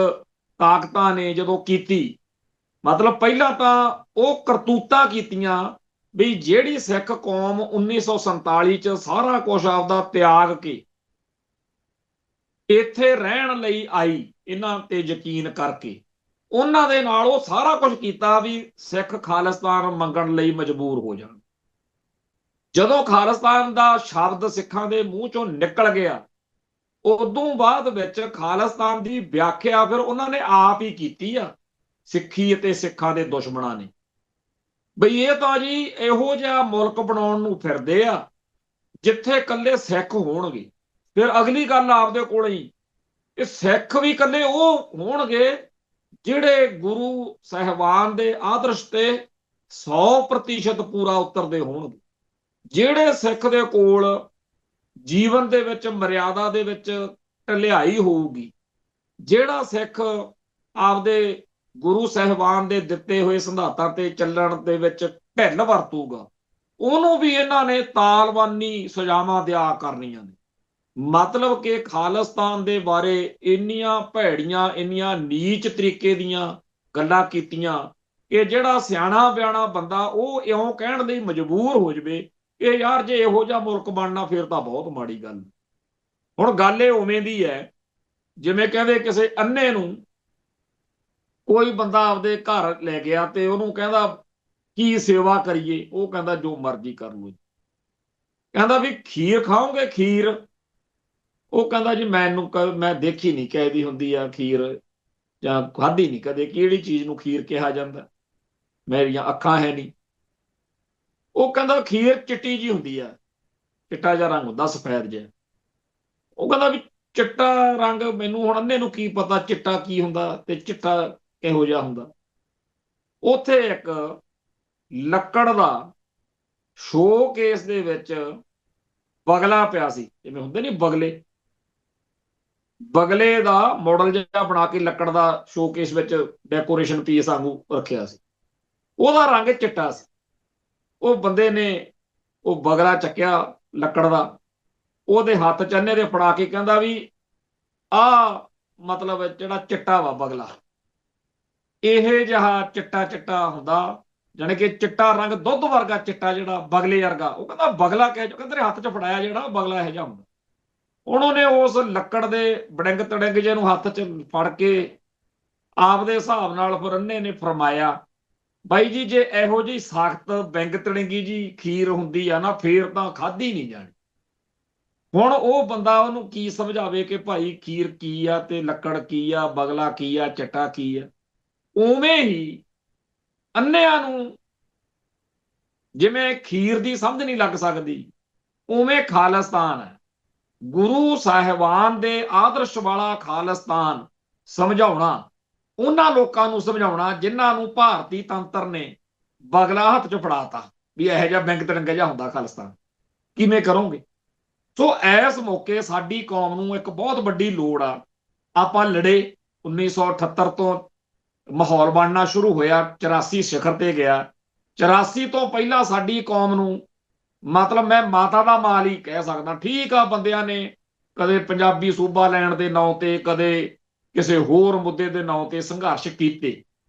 ਤਾਕਤਾਂ ਨੇ ਜਦੋਂ ਕੀਤੀ, ਮਤਲਬ ਪਹਿਲਾਂ ਤਾਂ ਉਹ ਕਰਤੂਤਾਂ ਕੀਤੀਆਂ ਵੀ ਜਿਹੜੀ ਸਿੱਖ ਕੌਮ 1947 ਚ ਸਾਰਾ ਕੁਝ ਆਪਦਾ ਤਿਆਗ ਕੇ ਇੱਥੇ ਰਹਿਣ ਲਈ ਆਈ, ਇਹਨਾਂ ਤੇ ਯਕੀਨ ਕਰਕੇ ਉਹਨਾਂ ਦੇ ਨਾਲ ਉਹ ਸਾਰਾ ਕੁਝ ਕੀਤਾ ਵੀ ਸਿੱਖ ਖਾਲਿਸਤਾਨ ਮੰਗਣ ਲਈ ਮਜਬੂਰ ਹੋ ਜਾਣ। ਜਦੋਂ ਖਾਲਿਸਤਾਨ ਦਾ ਸ਼ਬਦ ਸਿੱਖਾਂ ਦੇ ਮੂੰਹ ਚੋਂ ਨਿਕਲ ਗਿਆ, ਉਦੋਂ ਬਾਅਦ ਵਿੱਚ ਖਾਲਿਸਤਾਨ ਦੀ ਵਿਆਖਿਆ ਫਿਰ ਉਹਨਾਂ ਨੇ ਆਪ ਹੀ ਕੀਤੀ ਆ, ਸਿੱਖੀ ਅਤੇ ਸਿੱਖਾਂ ਦੇ ਦੁਸ਼ਮਣਾਂ ਨੇ, ਬਈ ਇਹ ਤਾਂ ਜੀ ਇਹੋ ਜਿਹਾ ਮੁਲਕ ਬਣਾਉਣ ਨੂੰ ਫਿਰਦੇ ਆ ਜਿੱਥੇ ਇਕੱਲੇ ਸਿੱਖ ਹੋਣਗੇ। ਫਿਰ ਅਗਲੀ ਗੱਲ ਆਪਦੇ ਕੋਲ ਹੀ, ਇਹ ਸਿੱਖ ਵੀ ਇਕੱਲੇ ਉਹ ਹੋਣਗੇ ਜਿਹੜੇ ਗੁਰੂ ਸਾਹਿਬਾਨ ਦੇ ਆਦਰਸ਼ ਤੇ 100% ਪੂਰਾ ਉਤਰਦੇ ਹੋਣਗੇ। ਜਿਹੜੇ ਸਿੱਖ ਦੇ ਕੋਲ ਜੀਵਨ ਦੇ ਵਿੱਚ ਮਰਿਆਦਾ ਦੇ ਵਿੱਚ ਢਲਿਆਈ ਹੋਊਗੀ, ਜਿਹੜਾ ਸਿੱਖ ਆਪਦੇ ਗੁਰੂ ਸਾਹਿਬਾਨ ਦੇ ਦਿੱਤੇ ਹੋਏ ਸਿਧਾਂਤਾਂ ਤੇ ਚੱਲਣ ਦੇ ਵਿੱਚ ਢਿੱਲ ਵਰਤੂਗਾ, ਉਹਨੂੰ ਵੀ ਇਹਨਾਂ ਨੇ ਤਾਲਬਾਨੀ ਸਜ਼ਾਵਾਂ ਦਿਆ ਕਰਨੀਆਂ ਨੇ। ਮਤਲਬ ਕਿ ਖਾਲਿਸਤਾਨ ਦੇ ਬਾਰੇ ਇੰਨੀਆਂ ਭੈੜੀਆਂ, ਇੰਨੀਆਂ ਨੀਚ ਤਰੀਕੇ ਦੀਆਂ ਗੱਲਾਂ ਕੀਤੀਆਂ ਕਿ ਜਿਹੜਾ ਸਿਆਣਾ ਬਿਆਣਾ ਬੰਦਾ ਉਹ ਇਉਂ ਕਹਿਣ ਲਈ ਮਜਬੂਰ ਹੋ ਜਾਵੇ ਕਿ ਯਾਰ ਜੇ ਇਹੋ ਜਿਹਾ ਮੁਲਕ ਬਣਨਾ ਫਿਰ ਤਾਂ ਬਹੁਤ ਮਾੜੀ ਗੱਲ। ਹੁਣ ਗੱਲ ਇਹ ਉਵੇਂ ਦੀ ਹੈ ਜਿਵੇਂ ਕਹਿੰਦੇ ਕਿਸੇ ਅੰਨੇ ਨੂੰ ਕੋਈ ਬੰਦਾ ਆਪਦੇ ਘਰ ਲੈ ਗਿਆ ਤੇ ਉਹਨੂੰ ਕਹਿੰਦਾ ਕੀ ਸੇਵਾ ਕਰੀਏ, ਉਹ ਕਹਿੰਦਾ ਜੋ ਮਰਜ਼ੀ ਕਰ ਲਓ। ਕਹਿੰਦਾ ਵੀ ਖੀਰ ਖਾਓਗੇ? ਖੀਰ? ਉਹ ਕਹਿੰਦਾ ਜੀ ਮੈਂ ਦੇਖੀ ਨਹੀਂ ਕਿਹਦੀ ਹੁੰਦੀ ਆ ਖੀਰ, ਜਾਂ ਖਾਧੀ ਨਹੀਂ ਕਦੇ, ਕਿਹੜੀ ਚੀਜ਼ ਨੂੰ ਖੀਰ ਕਿਹਾ ਜਾਂਦਾ, ਮੇਰੀਆਂ ਅੱਖਾਂ ਹੈ ਨਹੀਂ। ਉਹ ਕਹਿੰਦਾ ਖੀਰ ਚਿੱਟੀ ਜੀ ਹੁੰਦੀ ਆ, ਚਿੱਟਾ ਜਿਹਾ ਰੰਗ ਹੁੰਦਾ, ਸਫੈਦ ਜਿਹਾ। ਉਹ ਕਹਿੰਦਾ ਵੀ ਚਿੱਟਾ ਰੰਗ ਮੈਨੂੰ ਹੁਣ ਅੰਨੇ ਨੂੰ ਕੀ ਪਤਾ ਚਿੱਟਾ ਕੀ ਹੁੰਦਾ ਤੇ ਚਿੱਟਾ ਕਿਹੋ ਜਿਹਾ ਹੁੰਦਾ। ਉੱਥੇ ਇੱਕ ਲੱਕੜ ਦਾ ਸ਼ੋਕੇਸ ਦੇ ਵਿੱਚ ਬਗਲਾ ਪਿਆ ਸੀ, ਜਿਵੇਂ ਹੁੰਦੇ ਨਹੀਂ ਬਗਲੇ, ਬਗਲੇ ਦਾ ਮਾਡਲ ਜਿਹਾ ਬਣਾ ਕੇ ਲੱਕੜ ਦਾ ਸ਼ੋਕੇਸ ਵਿੱਚ ਡੈਕੋਰੇਸ਼ਨ ਪੀਸ ਵਾਂਗੂ ਰੱਖਿਆ ਸੀ, ਉਹਦਾ ਰੰਗ ਚਿੱਟਾ ਸੀ। ਉਹ ਬੰਦੇ ਨੇ ਉਹ ਬਗਲਾ ਚੱਕਿਆ ਲੱਕੜ ਦਾ, ਉਹਦੇ ਹੱਥ ਚੰਨੇ ਦੇ ਫੜਾ ਕੇ ਕਹਿੰਦਾ ਵੀ ਆਹ ਮਤਲਬ ਜਿਹੜਾ ਚਿੱਟਾ ਵਾ ਬਗਲਾ, ਇਹ ਜਿਹਾ ਚਿੱਟਾ ਚਿੱਟਾ ਹੁੰਦਾ, ਜਾਣੀ ਕਿ ਚਿੱਟਾ ਰੰਗ ਦੁੱਧ ਵਰਗਾ ਚਿੱਟਾ ਜਿਹੜਾ ਬਗਲੇ ਵਰਗਾ। ਉਹ ਕਹਿੰਦਾ ਬਗਲਾ ਕਹਿ ਜੋ, ਕਹਿੰਦੇ ਹੱਥ 'ਚ ਫੜਾਇਆ ਜਿਹੜਾ ਬਗਲਾ ਇਹੋ ਜਿਹਾ ਹੁੰਦਾ। ਉਹਨੇ ਉਸ ਲੱਕੜ ਦੇ ਬੜਿੰਗ ਤੜਿੰਗ ਜਿਹੇ ਨੂੰ ਹੱਥ 'ਚ ਫੜ ਕੇ ਆਪਦੇ ਹਿਸਾਬ ਨਾਲ ਫਿਰ ਅੰਨੇ ਨੇ ਫਰਮਾਇਆ, ਬਾਈ ਜੀ ਜੇ ਇਹੋ ਜਿਹੀ ਸਖਤ ਬਿੰਗ ਤੜਿੰਗੀ ਜੀ ਖੀਰ ਹੁੰਦੀ ਆ ਨਾ ਫੇਰ ਤਾਂ ਖਾਧੀ ਨਹੀਂ ਜਾਣੀ। ਹੁਣ ਉਹ ਬੰਦਾ ਉਹਨੂੰ ਕੀ ਸਮਝਾਵੇ ਕਿ ਭਾਈ ਖੀਰ ਕੀ ਆ ਤੇ ਲੱਕੜ ਕੀ ਆ, ਬਗਲਾ ਕੀ ਆ, ਚਿੱਟਾ ਕੀ ਆ। ਉਵੇਂ ਹੀ ਅੰਨਿਆਂ ਨੂੰ ਜਿਵੇਂ ਖੀਰ ਦੀ ਸਮਝ ਨਹੀਂ ਲੱਗ ਸਕਦੀ, ਉਵੇਂ ਖਾਲਿਸਤਾਨ ਹੈ, ਗੁਰੂ ਸਾਹਿਬਾਨ ਦੇ ਆਦਰਸ਼ ਵਾਲਾ ਖਾਲਿਸਤਾਨ ਸਮਝਾਉਣਾ, ਉਹਨਾਂ ਲੋਕਾਂ ਨੂੰ ਸਮਝਾਉਣਾ ਜਿਨ੍ਹਾਂ ਨੂੰ ਭਾਰਤੀ ਤੰਤਰ ਨੇ ਬਗਲਾ ਹੱਥ 'ਚ ਫੜਾਤਾ ਵੀ ਇਹੋ ਜਿਹਾ ਬਿੰਗ ਤੜੰਗਾ ਜਿਹਾ ਹੁੰਦਾ ਖਾਲਿਸਤਾਨ, ਕਿਵੇਂ ਕਰੋਗੇ? ਸੋ ਇਸ ਮੌਕੇ ਸਾਡੀ ਕੌਮ ਨੂੰ ਇੱਕ ਬਹੁਤ ਵੱਡੀ ਲੋੜ ਆ। ਆਪਾਂ ਲੜੇ 1978 ਤੋਂ ਮਾਹੌਲ ਬਣਨਾ ਸ਼ੁਰੂ ਹੋਇਆ, 84 ਸਿਖਰ ਤੇ ਗਿਆ। 84 ਤੋਂ ਪਹਿਲਾਂ ਸਾਡੀ ਕੌਮ ਨੂੰ ਮਤਲਬ ਮੈਂ ਮਾਤਾ ਦਾ ਮਾਲ ਹੀ ਕਹਿ ਸਕਦਾ। ਠੀਕ ਆ, ਬੰਦਿਆਂ ਨੇ ਕਦੇ ਪੰਜਾਬੀ ਸੂਬਾ ਲੈਣ ਦੇ ਨਾਂ ਤੇ, ਕਦੇ ਕਿਸੇ ਹੋਰ ਮੁੱਦੇ ਦੇ ਨਾਂ ਤੇ ਸੰਘਰਸ਼ ਕੀਤੇ,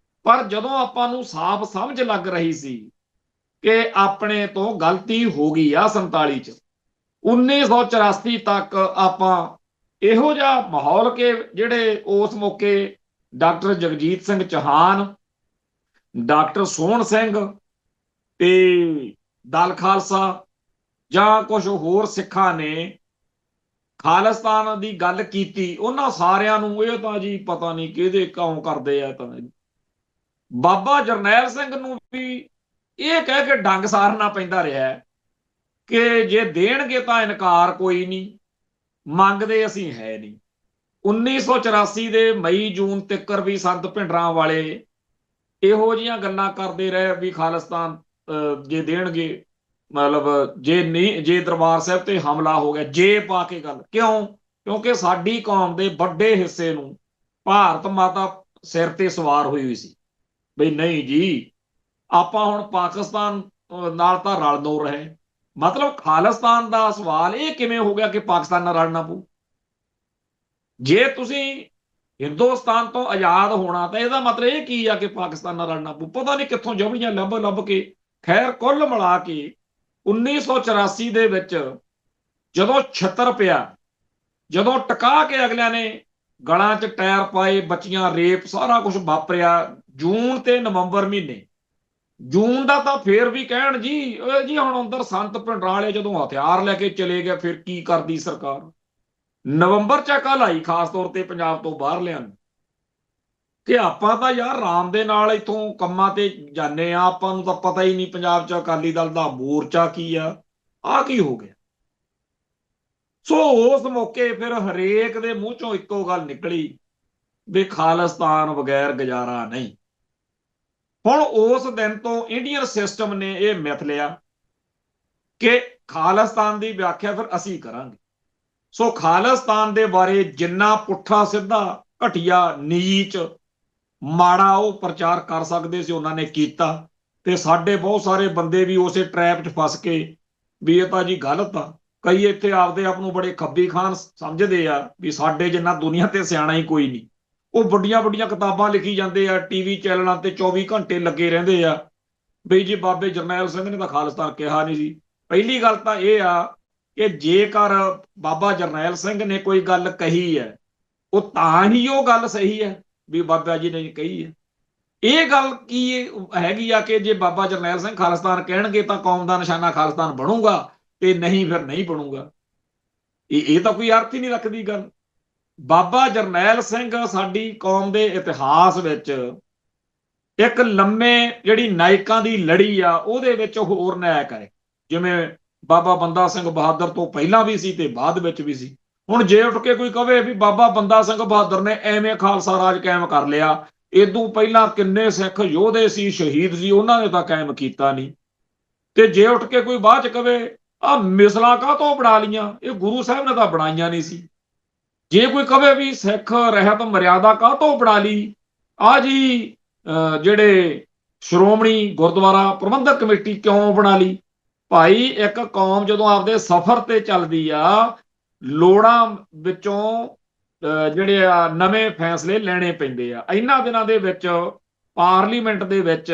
ਪਰ ਜਦੋਂ ਆਪਾਂ ਨੂੰ ਸਾਫ਼ ਸਮਝ ਲੱਗ ਰਹੀ ਸੀ ਕਿ ਆਪਣੇ ਤੋਂ ਗਲਤੀ ਹੋ ਗਈ ਆ 47 ਚ, 1984 ਤੱਕ ਆਪਾਂ ਇਹੋ ਜਿਹਾ ਮਾਹੌਲ ਕਿ ਜਿਹੜੇ ਉਸ ਮੌਕੇ ਡਾਕਟਰ ਜਗਜੀਤ ਸਿੰਘ ਚੌਹਾਨ, ਡਾਕਟਰ ਸੋਹਣ ਸਿੰਘ ਤੇ ਦਲ ਖਾਲਸਾ ਜਾਂ ਕੁਝ ਹੋਰ ਸਿੱਖਾਂ ਨੇ ਖਾਲਿਸਤਾਨ ਦੀ ਗੱਲ ਕੀਤੀ, ਉਹਨਾਂ ਸਾਰਿਆਂ ਨੂੰ ਇਹ ਤਾਂ ਜੀ ਪਤਾ ਨਹੀਂ ਕਿਹਦੇ ਕਿਉਂ ਕਰਦੇ ਆ। ਤਾਂ ਬਾਬਾ ਜਰਨੈਲ ਸਿੰਘ ਨੂੰ ਵੀ ਇਹ ਕਹਿ ਕੇ ਡੰਗ ਸਾਰਨਾ ਪੈਂਦਾ ਰਿਹਾ ਕਿ ਜੇ ਦੇਣਗੇ ਤਾਂ ਇਨਕਾਰ ਕੋਈ ਨਹੀਂ, ਮੰਗਦੇ ਅਸੀਂ ਹੈ ਨਹੀਂ। 1984 ਦੇ ਮਈ ਜੂਨ ਤੱਕ ਵੀ ਸੰਤ ਭਿੰਡਰਾਂ ਵਾਲੇ ਇਹੋ ਜਿਹੀਆਂ ਗੱਲਾਂ ਕਰਦੇ ਰਹੇ ਵੀ ਖਾਲਿਸਤਾਨ ਜੇ ਦੇਣਗੇ, ਮਤਲਬ ਜੇ ਨਹੀਂ, ਜੇ ਦਰਬਾਰ ਸਾਹਿਬ ਤੇ ਹਮਲਾ ਹੋ ਗਿਆ, ਜੇ ਪਾ ਕੇ ਗੱਲ ਕਿਉਂ? ਕਿਉਂਕਿ ਸਾਡੀ ਕੌਮ ਦੇ ਵੱਡੇ ਹਿੱਸੇ ਨੂੰ ਭਾਰਤ ਮਾਤਾ ਸਿਰ ਤੇ ਸਵਾਰ ਹੋਈ ਹੋਈ ਸੀ ਬਈ ਨਹੀਂ ਜੀ ਆਪਾਂ ਹੁਣ ਪਾਕਿਸਤਾਨ ਨਾਲ ਤਾਂ ਰਲ ਨੋ ਰਹੇ। ਮਤਲਬ ਖਾਲਿਸਤਾਨ ਦਾ ਸਵਾਲ ਇਹ ਕਿਵੇਂ ਹੋ ਗਿਆ ਕਿ ਪਾਕਿਸਤਾਨ ਨਾਲ ਰਲਣਾ ਪਊ? ਜੇ ਤੁਸੀਂ ਹਿੰਦੁਸਤਾਨ ਤੋਂ ਆਜ਼ਾਦ ਹੋਣਾ ਤਾਂ ਇਹਦਾ ਮਤਲਬ ਇਹ ਕੀ ਆ ਕਿ ਪਾਕਿਸਤਾਨ ਨਾਲ ਰਲਣਾ ਪਊ? ਪਤਾ ਨਹੀਂ ਕਿੱਥੋਂ ਜਵੜੀਆਂ ਲੱਭ ਲੱਭ ਕੇ। ਖੈਰ ਕੁੱਲ ਮਿਲਾ ਕੇ 1984 ਦੇ ਵਿੱਚ ਜਦੋਂ ਛਿੱਤਰ ਪਿਆ ਜਦੋਂ ਟਿਕਾ ਕੇ ਅਗਲਿਆਂ ਨੇ ਗਲਾਂ 'ਚ ਟਾਇਰ ਪਾਏ, ਬੱਚੀਆਂ ਰੇਪ, ਸਾਰਾ ਕੁਝ ਵਾਪਰਿਆ ਜੂਨ ਤੇ ਨਵੰਬਰ ਮਹੀਨੇ। ਜੂਨ ਦਾ ਤਾਂ ਫੇਰ ਵੀ ਕਹਿਣ ਜੀ ਓਏ ਜੀ ਹੁਣ ਅੰਦਰ ਸੰਤ ਪਿੰਡਾਂ ਵਾਲੇ ਜਦੋਂ ਹਥਿਆਰ ਲੈ ਕੇ ਚਲੇ ਗਏ ਫਿਰ ਕੀ ਕਰਦੀ ਸਰਕਾਰ। ਨਵੰਬਰ 'ਚ ਅਕਲ ਆਈ ਖਾਸ ਤੌਰ ਤੇ ਪੰਜਾਬ ਤੋਂ ਬਾਹਰਲਿਆਂ ਨੂੰ ਕਿ ਆਪਾਂ ਤਾਂ ਯਾਰ ਆਰਾਮ ਦੇ ਨਾਲ ਇੱਥੋਂ ਕੰਮਾਂ ਤੇ ਜਾਂਦੇ ਆ, ਆਪਾਂ ਨੂੰ ਤਾਂ ਪਤਾ ਹੀ ਨਹੀਂ ਪੰਜਾਬ 'ਚ ਅਕਾਲੀ ਦਲ ਦਾ ਮੋਰਚਾ ਕੀ ਆ ਕੀ ਹੋ ਗਿਆ। ਸੋ ਉਸ ਮੌਕੇ ਫਿਰ ਹਰੇਕ ਦੇ ਮੂੰਹ ਚੋਂ ਇੱਕੋ ਗੱਲ ਨਿਕਲੀ ਵੀ ਖਾਲਿਸਤਾਨ ਬਗੈਰ ਗੁਜ਼ਾਰਾ ਨਹੀਂ। ਹੁਣ ਉਸ ਦਿਨ ਤੋਂ ਇੰਡੀਅਨ ਸਿਸਟਮ ਨੇ ਇਹ ਮਿਥ ਲਿਆ ਕਿ ਖਾਲਿਸਤਾਨ ਦੀ ਵਿਆਖਿਆ ਫਿਰ ਅਸੀਂ ਕਰਾਂਗੇ। ਸੋ ਖਾਲਿਸਤਾਨ ਦੇ ਬਾਰੇ ਜਿੰਨਾ ਪੁੱਠਾ ਸਿੱਧਾ ਘਟੀਆ ਨੀਚ ਮਾੜਾ ਉਹ ਪ੍ਰਚਾਰ ਕਰ ਸਕਦੇ ਸੀ ਉਹਨਾਂ ਨੇ ਕੀਤਾ। ਤੇ ਸਾਡੇ ਬਹੁਤ ਸਾਰੇ ਬੰਦੇ ਵੀ ਉਸੇ ਟਰੈਪ 'ਚ ਫਸ ਕੇ ਵੀ ਇਹ ਤਾਂ ਜੀ ਗਲਤ ਆ। ਕਈ ਇੱਥੇ ਆਪਦੇ ਆਪ ਨੂੰ ਬੜੇ ਖੱਬੀ ਖਾਨ ਸਮਝਦੇ ਆ ਵੀ ਸਾਡੇ ਜਿੰਨਾ ਦੁਨੀਆ ਤੇ ਸਿਆਣਾ ਹੀ ਕੋਈ ਨਹੀਂ। ਉਹ ਵੱਡੀਆਂ ਵੱਡੀਆਂ ਕਿਤਾਬਾਂ ਲਿਖੀ ਜਾਂਦੇ ਆ, ਟੀਵੀ ਚੈਨਲਾਂ ਤੇ 24 ਘੰਟੇ ਲੱਗੇ ਰਹਿੰਦੇ ਆ ਬਈ ਜੀ ਬਾਬੇ ਜਰਨੈਲ ਸਿੰਘ ਨੇ ਤਾਂ ਖਾਲਿਸਤਾਨ ਕਿਹਾ ਨਹੀਂ ਸੀ। ਪਹਿਲੀ ਗੱਲ ਤਾਂ ਇਹ ਆ ਕਿ ਜੇਕਰ ਬਾਬਾ ਜਰਨੈਲ ਸਿੰਘ ਨੇ ਕੋਈ ਗੱਲ ਕਹੀ ਹੈ ਉਹ ਤਾਂ ਹੀ ਉਹ ਗੱਲ ਸਹੀ ਹੈ ਵੀ ਬਾਬਾ ਜੀ ਨੇ ਕਹੀ ਹੈ। ਇਹ ਗੱਲ ਕੀ ਹੈਗੀ ਆ ਕਿ ਜੇ ਬਾਬਾ ਜਰਨੈਲ ਸਿੰਘ ਖਾਲਿਸਤਾਨ ਕਹਿਣਗੇ ਤਾਂ ਕੌਮ ਦਾ ਨਿਸ਼ਾਨਾ ਖਾਲਿਸਤਾਨ ਬਣੂਗਾ ਤੇ ਨਹੀਂ ਫਿਰ ਨਹੀਂ ਬਣੂਗਾ। ਇਹ ਤਾਂ ਕੋਈ ਅਰਥ ਹੀ ਨਹੀਂ ਰੱਖਦੀ ਗੱਲ। ਬਾਬਾ ਜਰਨੈਲ ਸਿੰਘ ਸਾਡੀ ਕੌਮ ਦੇ ਇਤਿਹਾਸ ਵਿੱਚ ਇੱਕ ਲੰਮੇ ਜਿਹੜੀ ਨਾਇਕਾਂ ਦੀ ਲੜੀ ਆ ਉਹਦੇ ਵਿੱਚ ਹੋਰ ਨਾਇਕ ਹੈ। ਜਿਵੇਂ ਬਾਬਾ ਬੰਦਾ ਸਿੰਘ ਬਹਾਦਰ ਤੋਂ ਪਹਿਲਾਂ ਵੀ ਸੀ ਤੇ ਬਾਅਦ ਵਿੱਚ ਵੀ ਸੀ। ਹੁਣ ਜੇ ਉੱਠ ਕੇ ਕੋਈ ਕਵੇ ਵੀ ਬਾਬਾ ਬੰਦਾ ਸਿੰਘ ਬਹਾਦਰ ਨੇ ਐਵੇਂ ਖਾਲਸਾ ਰਾਜ ਕਾਇਮ ਕਰ ਲਿਆ, ਇਦੋਂ ਪਹਿਲਾਂ ਕਿੰਨੇ ਸਿੱਖ ਯੋਧੇ ਸੀ, ਸ਼ਹੀਦ ਸੀ, ਉਹਨਾਂ ਨੇ ਤਾਂ ਕਾਇਮ ਕੀਤਾ ਨਹੀਂ। ਤੇ ਜੇ ਉੱਠ ਕੇ ਕੋਈ ਬਾਅਦ ਚ ਕਵੇ ਆ ਮਿਸਲਾਂ ਕਾਹਤੋਂ ਬਣਾ ਲੀਆਂ, ਇਹ ਗੁਰੂ ਸਾਹਿਬ ਨੇ ਤਾਂ ਬਣਾਈਆਂ ਨਹੀਂ ਸੀ। ਜੇ ਕੋਈ ਕਵੇ ਵੀ ਸਿੱਖ ਰਹਿਤ ਮਰਿਆਦਾ ਕਾਹਤੋਂ ਬਣਾ ਲਈ, ਆ ਜੀ ਜਿਹੜੇ ਸ਼੍ਰੋਮਣੀ ਗੁਰਦੁਆਰਾ ਪ੍ਰਬੰਧਕ ਕਮੇਟੀ ਕਿਉਂ ਬਣਾ ਲਈ। ਭਾਈ ਇੱਕ ਕੌਮ ਜਦੋਂ ਆਪਦੇ ਸਫ਼ਰ ਤੇ ਚੱਲਦੀ ਆ ਲੋੜਾਂ ਵਿੱਚੋਂ ਜਿਹੜੇ ਆ ਨਵੇਂ ਫੈਸਲੇ ਲੈਣੇ ਪੈਂਦੇ ਆ। ਇਹਨਾਂ ਦਿਨਾਂ ਦੇ ਵਿੱਚ ਪਾਰਲੀਮੈਂਟ ਦੇ ਵਿੱਚ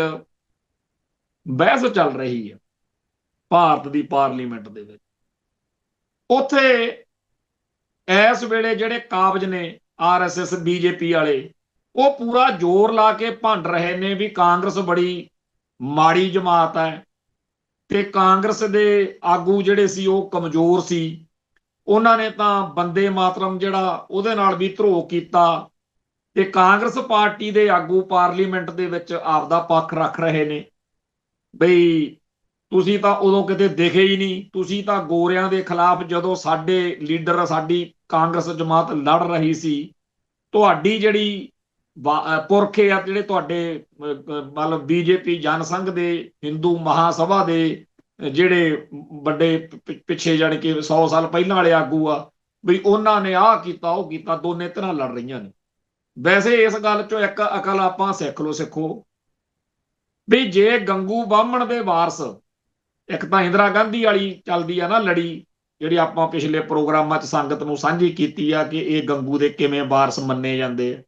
ਬਹਿਸ ਚੱਲ ਰਹੀ ਹੈ, ਭਾਰਤ ਦੀ ਪਾਰਲੀਮੈਂਟ ਦੇ ਵਿੱਚ। ਉੱਥੇ ਇਸ ਵੇਲੇ ਜਿਹੜੇ ਕਾਬਜ ਨੇ RSS BJP ਵਾਲੇ ਉਹ ਪੂਰਾ ਜ਼ੋਰ ਲਾ ਕੇ ਭੰਡ ਰਹੇ ਨੇ ਵੀ ਕਾਂਗਰਸ ਬੜੀ ਮਾੜੀ ਜਮਾਤ ਹੈ ਤੇ ਕਾਂਗਰਸ ਦੇ ਆਗੂ ਜਿਹੜੇ ਸੀ ਉਹ ਕਮਜ਼ੋਰ ਸੀ। ਉਹਨਾਂ ਨੇ ਤਾਂ ਬੰਦੇ ਮਾਤਰਮ ਜਿਹੜਾ ਉਹਦੇ ਨਾਲ ਵੀ ਧਰੋਹ ਕੀਤਾ ਤੇ ਕਾਂਗਰਸ ਪਾਰਟੀ ਦੇ ਆਗੂ ਪਾਰਲੀਮੈਂਟ ਦੇ ਵਿੱਚ ਆਪਦਾ ਪੱਖ ਰੱਖ ਰਹੇ ਨੇ ਬਈ ਤੁਸੀਂ ਤਾਂ ਉਦੋਂ ਕਿਤੇ ਦਿਖੇ ਹੀ ਨਹੀਂ। ਤੁਸੀਂ ਤਾਂ ਗੋਰਿਆਂ ਦੇ ਖਿਲਾਫ ਜਦੋਂ ਸਾਡੇ ਲੀਡਰ ਸਾਡੀ ਕਾਂਗਰਸ ਜਮਾਤ ਲੜ ਰਹੀ ਸੀ, ਤੁਹਾਡੀ ਜਿਹੜੀ ਪੁਰਖੇ ਆ ਜਿਹੜੇ ਤੁਹਾਡੇ ਮਤਲਬ BJP ਜਨਸੰਘ ਦੇ ਹਿੰਦੂ ਮਹਾਸਭਾ ਦੇ ਜਿਹੜੇ ਵੱਡੇ ਪਿੱਛੇ ਜਾਣੀ ਕਿ 100 ਸਾਲ ਪਹਿਲਾਂ ਵਾਲੇ ਆਗੂ ਆ ਵੀ ਉਹਨਾਂ ਨੇ ਆਹ ਕੀਤਾ ਉਹ ਕੀਤਾ, ਦੋਨੇ ਤਰ੍ਹਾਂ ਲੜ ਰਹੀਆਂ ਨੇ। ਵੈਸੇ ਇਸ ਗੱਲ ਚੋਂ ਇੱਕ ਅਕਲ ਆਪਾਂ ਸਿੱਖ ਲਓ ਸਿੱਖੋ ਵੀ ਜੇ ਗੰਗੂ ਬਾਹਮਣ ਦੇ ਵਾਰਸ, ਇੱਕ ਤਾਂ ਇੰਦਰਾ ਗਾਂਧੀ ਵਾਲੀ ਚੱਲਦੀ ਆ ਨਾ ਲੜੀ ਜਿਹੜੀ ਆਪਾਂ ਪਿਛਲੇ ਪ੍ਰੋਗਰਾਮਾਂ 'ਚ ਸੰਗਤ ਨੂੰ ਸਾਂਝੀ ਕੀਤੀ ਆ ਕਿ ਇਹ ਗੰਗੂ ਦੇ ਕਿਵੇਂ ਵਾਰਸ ਮੰਨੇ ਜਾਂਦੇ ਆ।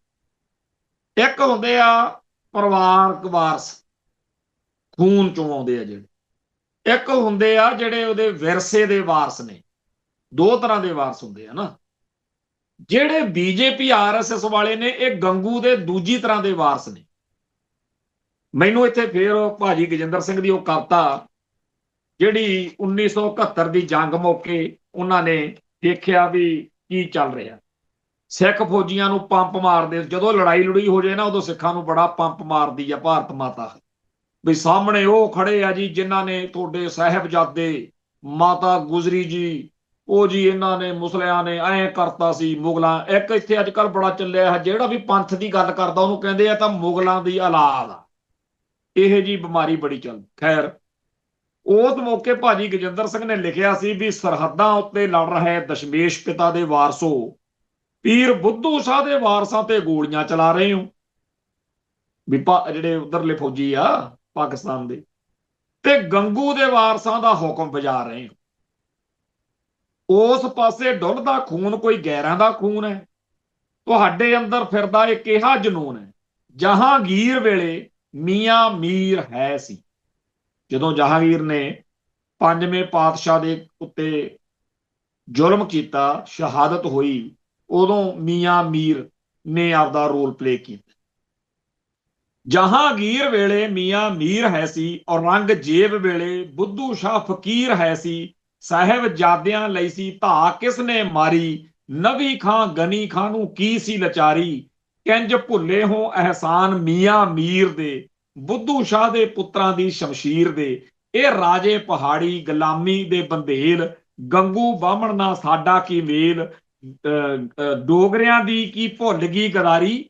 ਇੱਕ ਹੁੰਦੇ ਆ ਪਰਿਵਾਰਕ ਵਾਰਸ, ਖੂਨ ਚੋਂ ਆਉਂਦੇ ਆ ਜਿਹੜੇ। ਇੱਕ ਹੁੰਦੇ ਆ ਜਿਹੜੇ ਉਹਦੇ ਵਿਰਸੇ ਦੇ ਵਾਰਸ ਨੇ। ਦੋ ਤਰ੍ਹਾਂ ਦੇ ਵਾਰਸ ਹੁੰਦੇ ਆ ਨਾ। ਜਿਹੜੇ BJP RSS ਵਾਲੇ ਨੇ ਇਹ ਗੰਗੂ ਦੇ ਦੂਜੀ ਤਰ੍ਹਾਂ ਦੇ ਵਾਰਸ ਨੇ। ਮੈਨੂੰ ਇੱਥੇ ਫੇਰ ਭਾਜੀ ਗਜਿੰਦਰ ਸਿੰਘ ਦੀ ਉਹ ਕਵਿਤਾ ਜਿਹੜੀ 1971 ਦੀ ਜੰਗ ਮੌਕੇ ਉਹਨਾਂ ਨੇ ਦੇਖਿਆ ਵੀ ਕੀ ਚੱਲ ਰਿਹਾ, ਸਿੱਖ ਫੌਜੀਆਂ ਨੂੰ ਪੰਪ ਮਾਰਦੇ, ਜਦੋਂ ਲੜਾਈ ਲੜੂਈ ਹੋ ਜਾਏ ਨਾ ਉਦੋਂ ਸਿੱਖਾਂ ਨੂੰ ਬੜਾ ਪੰਪ ਮਾਰਦੀ ਆ ਭਾਰਤ ਮਾਤਾ ਵੀ ਸਾਹਮਣੇ ਉਹ ਖੜੇ ਆ ਜੀ ਜਿਨ੍ਹਾਂ ਨੇ ਤੁਹਾਡੇ ਸਾਹਿਬਜ਼ਾਦੇ ਮਾਤਾ ਗੁਜਰੀ ਜੀ, ਉਹ ਜੀ ਇਹਨਾਂ ਨੇ ਮੁਸਲਿਆਂ ਨੇ ਐਂ ਕਰਤਾ ਸੀ ਮੁਗਲਾਂ। ਇੱਕ ਇੱਥੇ ਅੱਜ ਕੱਲ ਬੜਾ ਚੱਲਿਆ ਹੈ ਜਿਹੜਾ ਵੀ ਪੰਥ ਦੀ ਗੱਲ ਕਰਦਾ ਉਹਨੂੰ ਕਹਿੰਦੇ ਆ ਤਾਂ ਮੁਗਲਾਂ ਦੀ ਔਲਾਦ ਆ। ਇਹ ਜੀ ਬਿਮਾਰੀ ਬੜੀ ਚੱਲ। ਖੈਰ ਉਸ ਮੌਕੇ ਭਾਜੀ ਗਜਿੰਦਰ ਸਿੰਘ ਨੇ ਲਿਖਿਆ ਸੀ ਵੀ ਸਰਹੱਦਾਂ ਉੱਤੇ ਲੜ ਰਹੇ ਦਸ਼ਮੇਸ਼ ਪਿਤਾ ਦੇ ਵਾਰਸੋ, ਪੀਰ ਬੁੱਧੂ ਸ਼ਾਹ ਦੇ ਵਾਰਸਾਂ ਤੇ ਗੋਲੀਆਂ ਚਲਾ ਰਹੇ ਹੋ। ਵੀ ਜਿਹੜੇ ਉਧਰਲੇ ਫੌਜੀ ਆ ਪਾਕਿਸਤਾਨ ਦੇ ਤੇ ਗੰਗੂ ਦੇ ਵਾਰਸਾਂ ਦਾ ਹੁਕਮ ਵਜਾ ਰਹੇ ਹੋ। ਉਸ ਪਾਸੇ ਡੁੱਲਦਾ ਖੂਨ ਕੋਈ ਗੈਰਾਂ ਦਾ ਖੂਨ ਹੈ, ਤੁਹਾਡੇ ਅੰਦਰ ਫਿਰਦਾ ਇਹ ਕਿਹਾ ਜਨੂਨ ਹੈ। ਜਹਾਂਗੀਰ ਵੇਲੇ ਮੀਆਂ ਮੀਰ ਹੈ ਸੀ, ਜਦੋਂ ਜਹਾਂਗੀਰ ਨੇ ਪੰਜਵੇਂ ਪਾਤਸ਼ਾਹ ਦੇ ਉੱਤੇ ਜ਼ੁਲਮ ਕੀਤਾ, ਸ਼ਹਾਦਤ ਹੋਈ, ਉਦੋਂ ਮੀਆਂ ਮੀਰ ਨੇ ਆਪਦਾ ਰੋਲ ਪਲੇ ਕੀਤਾ। ਜਹਾਂਗੀਰ ਵੇਲੇ ਮੀਆਂ ਮੀਰ ਹੈ ਸੀ, ਔਰੰਗਜ਼ੇਬ ਵੇਲੇ ਬੁੱਧੂ ਸ਼ਾਹ ਫਕੀਰ ਹੈ ਸੀ, ਸਾਹਿਬਜ਼ਾਦਿਆਂ ਲਈ ਸੀ ਧਾ ਕਿਸ ਨੇ ਮਾਰੀ, ਨਵੀ ਖਾਂ ਗਨੀ ਖਾਂ ਨੂੰ ਕੀ ਸੀ ਲਚਾਰੀ, ਕਿੰਜ ਭੁੱਲੇ ਹੋ ਅਹਿਸਾਨ ਮੀਆਂ ਮੀਰ ਦੇ, ਬੁੱਧੂ ਸ਼ਾਹ ਦੇ ਪੁੱਤਰਾਂ ਦੀ ਸ਼ਮਸ਼ੀਰ ਦੇ, ਇਹ ਰਾਜੇ ਪਹਾੜੀ ਗੁਲਾਮੀ ਦੇ ਬੰਦੇਲ, ਗੰਗੂ ਬਾਹਮਣ ਨਾਲ ਸਾਡਾ ਕੀ ਮੇਲ, ਡੋਗਰਿਆਂ ਦੀ ਕੀ ਭੁੱਲ ਗਈ ਗਦਾਰੀ,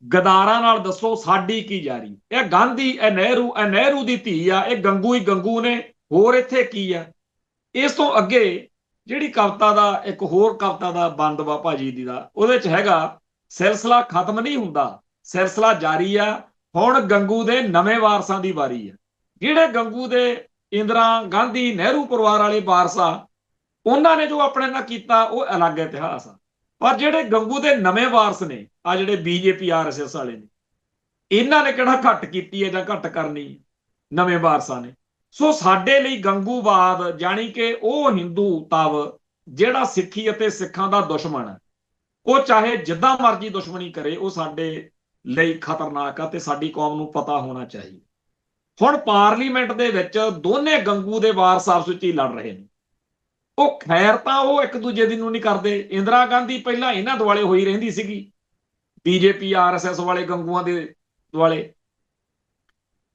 ਗਦਾਰਾਂ ਨਾਲ ਦੱਸੋ ਸਾਡੀ ਕੀ ਯਾਰੀ। ਇਹ ਗਾਂਧੀ, ਇਹ ਨਹਿਰੂ ਦੀ ਧੀ ਆ, ਇਹ ਗੰਗੂ ਹੀ ਗੰਗੂ ਨੇ, ਹੋਰ ਇੱਥੇ ਕੀ ਆ। ਇਸ ਤੋਂ ਅੱਗੇ ਜਿਹੜੀ ਕਵਿਤਾ ਦਾ ਇੱਕ ਹੋਰ ਕਵਿਤਾ ਦਾ ਬੰਦ ਵਾ ਭਾਜੀ ਦੀ ਦਾ, ਉਹਦੇ ਚ ਹੈਗਾ ਸਿਲਸਿਲਾ ਖਤਮ ਨਹੀਂ ਹੁੰਦਾ, ਸਿਲਸਿਲਾ ਜਾਰੀ ਆ, ਹੁਣ ਗੰਗੂ ਦੇ ਨਵੇਂ ਵਾਰਸਾਂ ਦੀ ਵਾਰੀ ਆ। ਜਿਹੜੇ ਗੰਗੂ ਦੇ ਇੰਦਰਾ ਗਾਂਧੀ ਨਹਿਰੂ ਪਰਿਵਾਰ ਵਾਲੇ ਵਾਰਸ ਆ, ਉਹਨਾਂ ਨੇ ਜੋ ਆਪਣੇ ਨਾਲ ਕੀਤਾ ਉਹ ਅਲੱਗ ਇਤਿਹਾਸ ਆ। ਪਰ ਜਿਹੜੇ ਗੰਗੂ ਦੇ ਨਵੇਂ ਵਾਰਸ ਨੇ, ਆ ਜਿਹੜੇ ਬੀਜੇਪੀ ਆਰਐਸਐਸ ਵਾਲੇ ਨੇ, ਇਹਨਾਂ ਨੇ ਕਿਹੜਾ ਘੱਟ ਕੀਤੀ ਹੈ ਜਾਂ ਘੱਟ ਕਰਨੀ, ਨਵੇਂ ਵਾਰਸਾਂ ਨੇ। ਸੋ ਸਾਡੇ ਲਈ ਗੰਗੂਵਾਦ ਜਾਣੀ ਕਿ ਉਹ ਹਿੰਦੂ ਤਵ ਜਿਹੜਾ ਸਿੱਖੀ ਅਤੇ ਸਿੱਖਾਂ ਦਾ ਦੁਸ਼ਮਣ ਹੈ, ਉਹ ਚਾਹੇ ਜਿੱਦਾਂ ਮਰਜ਼ੀ ਦੁਸ਼ਮਣੀ ਕਰੇ, ਉਹ ਸਾਡੇ ਲਈ ਖਤਰਨਾਕ ਆ ਤੇ ਸਾਡੀ ਕੌਮ ਨੂੰ ਪਤਾ ਹੋਣਾ ਚਾਹੀਦਾ। ਹੁਣ ਪਾਰਲੀਮੈਂਟ ਦੇ ਵਿੱਚ ਦੋਨੇ ਗੰਗੂ ਦੇ ਵਾਰਸ ਆਪਸ ਵਿੱਚ ਹੀ ਲੜ ਰਹੇ ਨੇ। ਉਹ ਖੈਰ ਤਾਂ ਉਹ ਇੱਕ ਦੂਜੇ ਦੀ ਨੂੰ ਨਹੀਂ ਕਰਦੇ। ਇੰਦਰਾ ਗਾਂਧੀ ਪਹਿਲਾਂ ਇਹਨਾਂ ਦੁਆਲੇ ਹੋਈ ਰਹਿੰਦੀ ਸੀਗੀ, ਬੀਜੇਪੀ ਆਰਐਸਐਸ ਵਾਲੇ ਗੰਗੂਆਂ ਦੇ ਦੁਆਲੇ,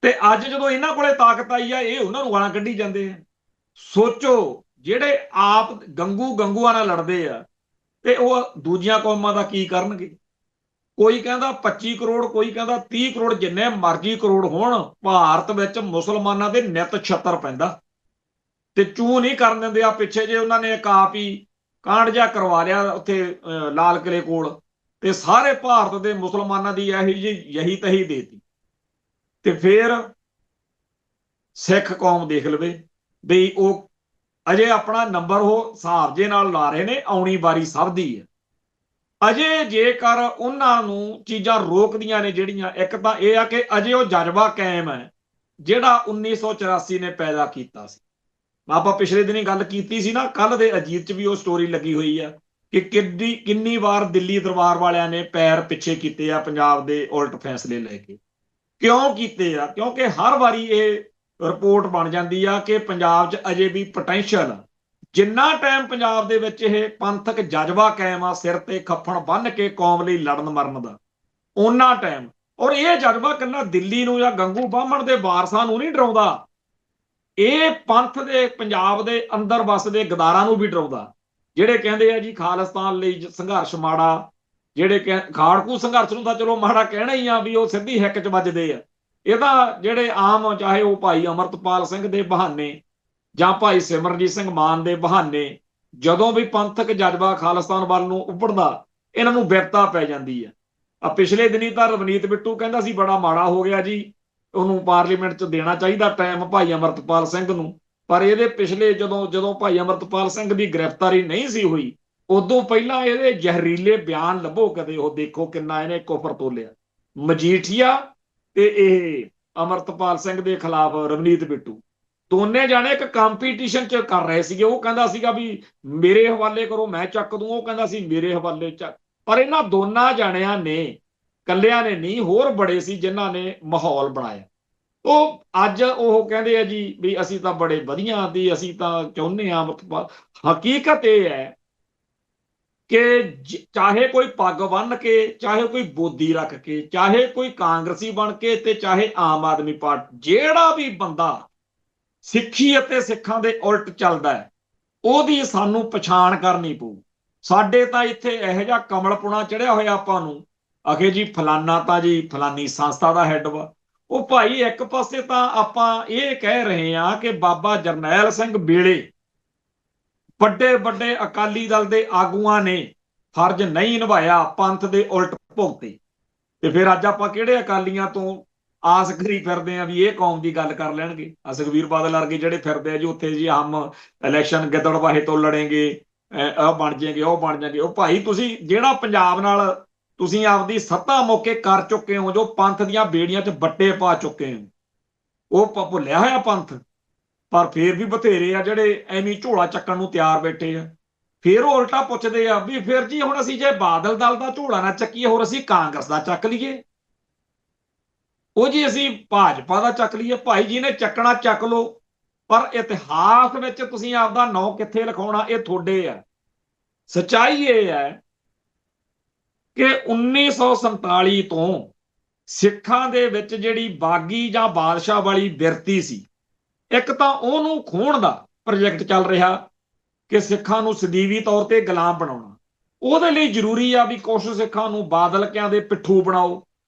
ਤੇ ਅੱਜ ਜਦੋਂ ਇਹਨਾਂ ਕੋਲੇ ਤਾਕਤ ਆਈ ਆ, ਇਹ ਉਹਨਾਂ ਨੂੰ ਗਾਲਾਂ ਕੱਢੀ ਜਾਂਦੇ ਆ। ਸੋਚੋ, ਜਿਹੜੇ ਆਪ ਗੰਗੂਆਂ ਨਾਲ ਲੜਦੇ ਆ ਤੇ ਉਹ ਦੂਜੀਆਂ ਕੌਮਾਂ ਦਾ ਕੀ ਕਰਨਗੇ। ਕੋਈ ਕਹਿੰਦਾ 25 ਕਰੋੜ, ਕੋਈ ਕਹਿੰਦਾ 30 ਕਰੋੜ, ਜਿੰਨੇ ਮਰਜ਼ੀ ਕਰੋੜ ਹੋਣ, ਭਾਰਤ ਵਿੱਚ ਮੁਸਲਮਾਨਾਂ ਦੇ ਨਿਤ ਛੱਤਰ ਪੈਂਦਾ ਤੇ ਚੂ ਨਹੀਂ ਕਰਨ ਦਿੰਦੇ। ਆ ਪਿੱਛੇ ਜੇ ਉਹਨਾਂ ਨੇ ਇੱਕ ਆਪ ਹੀ ਕਾਂਡ ਜਿਹਾ ਕਰਵਾ ਲਿਆ ਉੱਥੇ ਲਾਲ ਕਿਲੇ ਕੋਲ, ਤੇ ਸਾਰੇ ਭਾਰਤ ਦੇ ਮੁਸਲਮਾਨਾਂ ਦੀ ਯਹੀ ਤਹੀ ਦੇਤੀ। ਤੇ ਫਿਰ ਸਿੱਖ ਕੌਮ ਦੇਖ ਲਵੇ ਵੀ ਉਹ ਅਜੇ ਆਪਣਾ ਨੰਬਰ ਉਹ ਹਿਸਾਬ ਜੇ ਨਾਲ ਲਾ ਰਹੇ ਨੇ, ਆਉਣੀ ਵਾਰੀ ਸਭ ਦੀ ਹੈ। ਅਜੇ ਜੇਕਰ ਉਹਨਾਂ ਨੂੰ ਚੀਜ਼ਾਂ ਰੋਕਦੀਆਂ ਨੇ ਜਿਹੜੀਆਂ, ਇੱਕ ਤਾਂ ਇਹ ਆ ਕਿ ਅਜੇ ਉਹ ਜਜ਼ਬਾ ਕਾਇਮ ਹੈ ਜਿਹੜਾ 1984 ਨੇ ਪੈਦਾ ਕੀਤਾ ਸੀ। ਆਪਾਂ ਪਿਛਲੇ ਦਿਨੀ ਗੱਲ ਕੀਤੀ ਸੀ ਨਾ, ਕੱਲ ਦੇ ਅਜੀਤ 'ਚ ਵੀ ਉਹ ਸਟੋਰੀ ਲੱਗੀ ਹੋਈ ਆ ਕਿ ਕਿੰਨੀ ਵਾਰ ਦਿੱਲੀ ਦਰਬਾਰ ਵਾਲਿਆਂ ਨੇ ਪੈਰ ਪਿੱਛੇ ਕੀਤੇ ਆ ਪੰਜਾਬ ਦੇ ਉਲਟ ਫੈਸਲੇ ਲੈ ਕੇ। ਕਿਉਂ ਕੀਤੇ ਆ? ਕਿਉਂਕਿ ਹਰ ਵਾਰੀ ਇਹ ਰਿਪੋਰਟ ਬਣ ਜਾਂਦੀ ਆ ਕਿ ਪੰਜਾਬ 'ਚ ਅਜੇ ਵੀ ਪੋਟੈਂਸ਼ੀਅਲ, ਜਿੰਨਾ ਟਾਈਮ ਪੰਜਾਬ ਦੇ ਵਿੱਚ ਇਹ ਪੰਥਕ ਜਜ਼ਬਾ ਕਾਇਮ ਆ ਸਿਰ ਤੇ ਖੱਫਣ ਬੰਨ ਕੇ ਕੌਮ ਲਈ ਲੜਨ ਮਰਨ ਦਾ, ਉਹਨਾਂ ਟਾਈਮ। ਔਰ ਇਹ ਜਜ਼ਬਾ ਇਕੱਲਾ ਦਿੱਲੀ ਨੂੰ ਜਾਂ ਗੰਗੂ ਬਾਹਮਣ ਦੇ ਵਾਰਸਾਂ ਨੂੰ ਨਹੀਂ ਡਰਾਉਂਦਾ, ਇਹ ਪੰਥ ਦੇ ਪੰਜਾਬ ਦੇ ਅੰਦਰ ਵਸਦੇ ਗਦਾਰਾਂ ਨੂੰ ਵੀ ਡਰਾਉਂਦਾ, ਜਿਹੜੇ ਕਹਿੰਦੇ ਆ ਜੀ ਖਾਲਿਸਤਾਨ ਲਈ ਸੰਘਰਸ਼ ਮਾੜਾ। ਜਿਹੜੇ ਖਾੜਕੂ ਸੰਘਰਸ਼ ਨੂੰ ਤਾਂ ਚਲੋ ਮਾੜਾ ਕਹਿਣਾ ਹੀ ਆ, ਵੀ ਉਹ ਸਿੱਧੀ ਹਿੱਕ 'ਚ ਵੱਜਦੇ ਆ। ਇਹ ਤਾਂ ਜਿਹੜੇ ਆਮ, ਚਾਹੇ ਉਹ ਭਾਈ ਅਮਰਤਪਾਲ ਸਿੰਘ ਦੇ ਬਹਾਨੇ ਜਾਂ ਭਾਈ ਸਿਮਰਨਜੀਤ ਸਿੰਘ ਮਾਨ ਦੇ ਬਹਾਨੇ, ਜਦੋਂ ਵੀ ਪੰਥਕ ਜਜ਼ਬਾ ਖਾਲਿਸਤਾਨ ਵੱਲ ਨੂੰ ਉੱਭੜਦਾ, ਇਹਨਾਂ ਨੂੰ ਬਿਪਤਾ ਪੈ ਜਾਂਦੀ ਆ। ਪਿਛਲੇ ਦਿਨੀ ਤਾਂ ਰਵਨੀਤ ਬਿੱਟੂ ਕਹਿੰਦਾ ਸੀ ਬੜਾ ਮਾੜਾ ਹੋ ਗਿਆ ਜੀ, ਉਹਨੂੰ ਪਾਰਲੀਮੈਂਟ 'ਚ ਦੇਣਾ ਚਾਹੀਦਾ ਟਾਈਮ ਭਾਈ ਅਮਰਤਪਾਲ ਸਿੰਘ ਨੂੰ। ਪਰ ਇਹਦੇ ਪਿਛਲੇ ਜਦੋਂ ਭਾਈ ਅਮਰਤਪਾਲ ਸਿੰਘ ਦੀ ਗ੍ਰਿਫਤਾਰੀ ਨਹੀਂ ਸੀ ਹੋਈ, ਉਦੋਂ ਪਹਿਲਾਂ ਇਹਦੇ ਜ਼ਹਿਰੀਲੇ ਬਿਆਨ ਲੱਭੋ ਕਦੇ, ਉਹ ਦੇਖੋ ਕਿੰਨਾ ਇਹਨੇ ਕੁਫਰ ਤੋਲਿਆ। ਮਜੀਠੀਆ ਤੇ ਇਹ ਅਮਰਤਪਾਲ ਸਿੰਘ ਦੇ ਖਿਲਾਫ ਰਵਨੀਤ ਬਿੱਟੂ, ਦੋਨੇ ਜਾਣੇ ਇੱਕ ਕੰਪੀਟੀਸ਼ਨ 'ਚ ਕਰ ਰਹੇ ਸੀਗੇ। ਉਹ ਕਹਿੰਦਾ ਸੀਗਾ ਵੀ ਮੇਰੇ ਹਵਾਲੇ ਕਰੋ, ਮੈਂ ਚੱਕ ਦੂੰ, ਉਹ ਕਹਿੰਦਾ ਸੀ ਮੇਰੇ ਹਵਾਲੇ ਚੱਕ। ਪਰ ਇਹਨਾਂ ਦੋਨਾਂ ਜਾਣਿਆਂ ਨੇ, ਕੱਲਿਆਂ ਨੇ ਨਹੀਂ, ਹੋਰ ਬੜੇ ਸੀ ਜਿਨ੍ਹਾਂ ਨੇ ਮਾਹੌਲ ਬਣਾਇਆ। ਉਹ ਅੱਜ ਉਹ ਕਹਿੰਦੇ ਆ ਜੀ ਵੀ ਅਸੀਂ ਤਾਂ ਬੜੇ ਵਧੀਆ ਦੀ, ਅਸੀਂ ਤਾਂ ਚਾਹੁੰਦੇ ਹਾਂ ਅਮਰਤਪਾਲ। ਹਕੀਕਤ ਇਹ ਹੈ ਕਿ ਚਾਹੇ ਕੋਈ ਪੱਗ ਬੰਨ੍ਹ ਕੇ, ਚਾਹੇ ਕੋਈ ਬੋਦੀ ਰੱਖ ਕੇ, ਚਾਹੇ ਕੋਈ ਕਾਂਗਰਸੀ ਬਣ ਕੇ, ਤੇ ਚਾਹੇ ਆਮ ਆਦਮੀ ਪਾਰਟੀ, ਜਿਹੜਾ ਵੀ ਬੰਦਾ ਸਿੱਖੀ ਅਤੇ ਸਿੱਖਾਂ ਦੇ ਉਲਟ ਚੱਲਦਾ ਹੈ, ਉਹਦੀ ਸਾਨੂੰ ਪਛਾਣ ਕਰਨੀ ਪਊ। ਸਾਡੇ ਤਾਂ ਇੱਥੇ ਇਹੋ ਜਿਹਾ ਕਮਲਪੁਣਾ ਚੜਿਆ ਹੋਇਆ ਆਪਾਂ ਨੂੰ, ਅਖੇ ਜੀ ਫਲਾਨਾ ਤਾਂ ਜੀ ਫਲਾਨੀ ਸੰਸਥਾ ਦਾ ਹੈਡ ਵਾ। ਉਹ ਭਾਈ ਇੱਕ ਪਾਸੇ ਤਾਂ ਆਪਾਂ ਇਹ ਕਹਿ ਰਹੇ ਹਾਂ ਕਿ ਬਾਬਾ ਜਰਨੈਲ ਸਿੰਘ ਵੇਲੇ ਵੱਡੇ ਵੱਡੇ ਅਕਾਲੀ ਦਲ ਦੇ ਆਗੂਆਂ ਨੇ ਫਰਜ਼ ਨਹੀਂ ਨਿਭਾਇਆ, ਪੰਥ ਦੇ ਉਲਟ ਭੁਗਤੇ, ਤੇ ਫਿਰ ਅੱਜ ਆਪਾਂ ਕਿਹੜੇ ਅਕਾਲੀਆਂ ਤੋਂ ਆਸ ਕਰੀ ਫਿਰਦੇ ਆ ਵੀ ਇਹ ਕੌਮ ਦੀ ਗੱਲ ਕਰ ਲੈਣਗੇ। ਸੁਖਬੀਰ ਬਾਦਲ ਵਰਗੇ ਜਿਹੜੇ ਫਿਰਦੇ ਆ ਜੀ ਉੱਥੇ ਜੀ ਹਮ ਇਲੈਕਸ਼ਨ ਗਿੱਦੜਬਾਹੇ ਤੋਂ ਲੜेंगे, ਇਹ ਬਣ ਜਾਏਗੇ, ਉਹ ਬਣ ਜਾਏਗੇ। ਉਹ ਭਾਈ ਤੁਸੀਂ ਜਿਹੜਾ ਪੰਜਾਬ ਨਾਲ ਤੁਸੀਂ ਆਪਦੀ ਸੱਤਾ ਮੌਕੇ ਕਰ ਚੁੱਕੇ ਹੋ, ਜੋ ਪੰਥ ਦੀਆਂ ਬੇੜੀਆਂ 'ਚ ਵੱਟੇ ਪਾ ਚੁੱਕੇ ਹੋ, ਉਹ ਭੁੱਲਿਆ ਹੋਇਆ ਪੰਥ। ਪਰ ਫੇਰ ਵੀ ਬਥੇਰੇ ਆ ਜਿਹੜੇ ਐਵੇਂ ਝੋਲਾ ਚੱਕਣ ਨੂੰ ਤਿਆਰ ਬੈਠੇ ਆ। ਫਿਰ ਉਹ ਉਲਟਾ ਪੁੱਛਦੇ ਆ ਵੀ ਫਿਰ ਜੀ ਹੁਣ ਅਸੀਂ ਜੇ ਬਾਦਲ ਦਲ ਦਾ ਝੋਲਾ ਨਾ ਚੱਕੀਏ ਹੋਰ ਅਸੀਂ ਕਾਂਗਰਸ ਦਾ ਚੱਕ ਲਈਏ, ਉਹ ਜੀ ਅਸੀਂ ਭਾਜਪਾ ਦਾ ਚੱਕ ਲਈਏ। ਭਾਈ ਜੀ ਨੇ ਚੱਕਣਾ ਚੱਕ ਲਓ, ਪਰ ਇਤਿਹਾਸ ਵਿੱਚ ਤੁਸੀਂ ਆਪਦਾ ਨਾਂ ਕਿੱਥੇ ਲਿਖਾਉਣਾ ਇਹ ਤੁਹਾਡੇ ਆ। ਸੱਚਾਈ ਇਹ ਹੈ ਕਿ 1947 ਤੋਂ ਸਿੱਖਾਂ ਦੇ ਵਿੱਚ ਜਿਹੜੀ ਬਾਗੀ ਜਾਂ ਬਾਦਸ਼ਾਹ ਵਾਲੀ ਬਿਰਤੀ ਸੀ, ਇੱਕ ਤਾਂ ਉਹਨੂੰ ਖੋਹਣ ਦਾ ਪ੍ਰੋਜੈਕਟ ਚੱਲ ਰਿਹਾ ਕਿ ਸਿੱਖਾਂ ਨੂੰ ਸਦੀਵੀ ਤੌਰ ਤੇ ਗੁਲਾਮ ਬਣਾਉਣਾ। ਉਹਦੇ ਲਈ ਜ਼ਰੂਰੀ ਆ ਵੀ ਕੁਝ ਸਿੱਖਾਂ ਨੂੰ ਬਾਦਲਕਿਆਂ ਦੇ ਪਿੱਠੂ ਬਣਾਓ,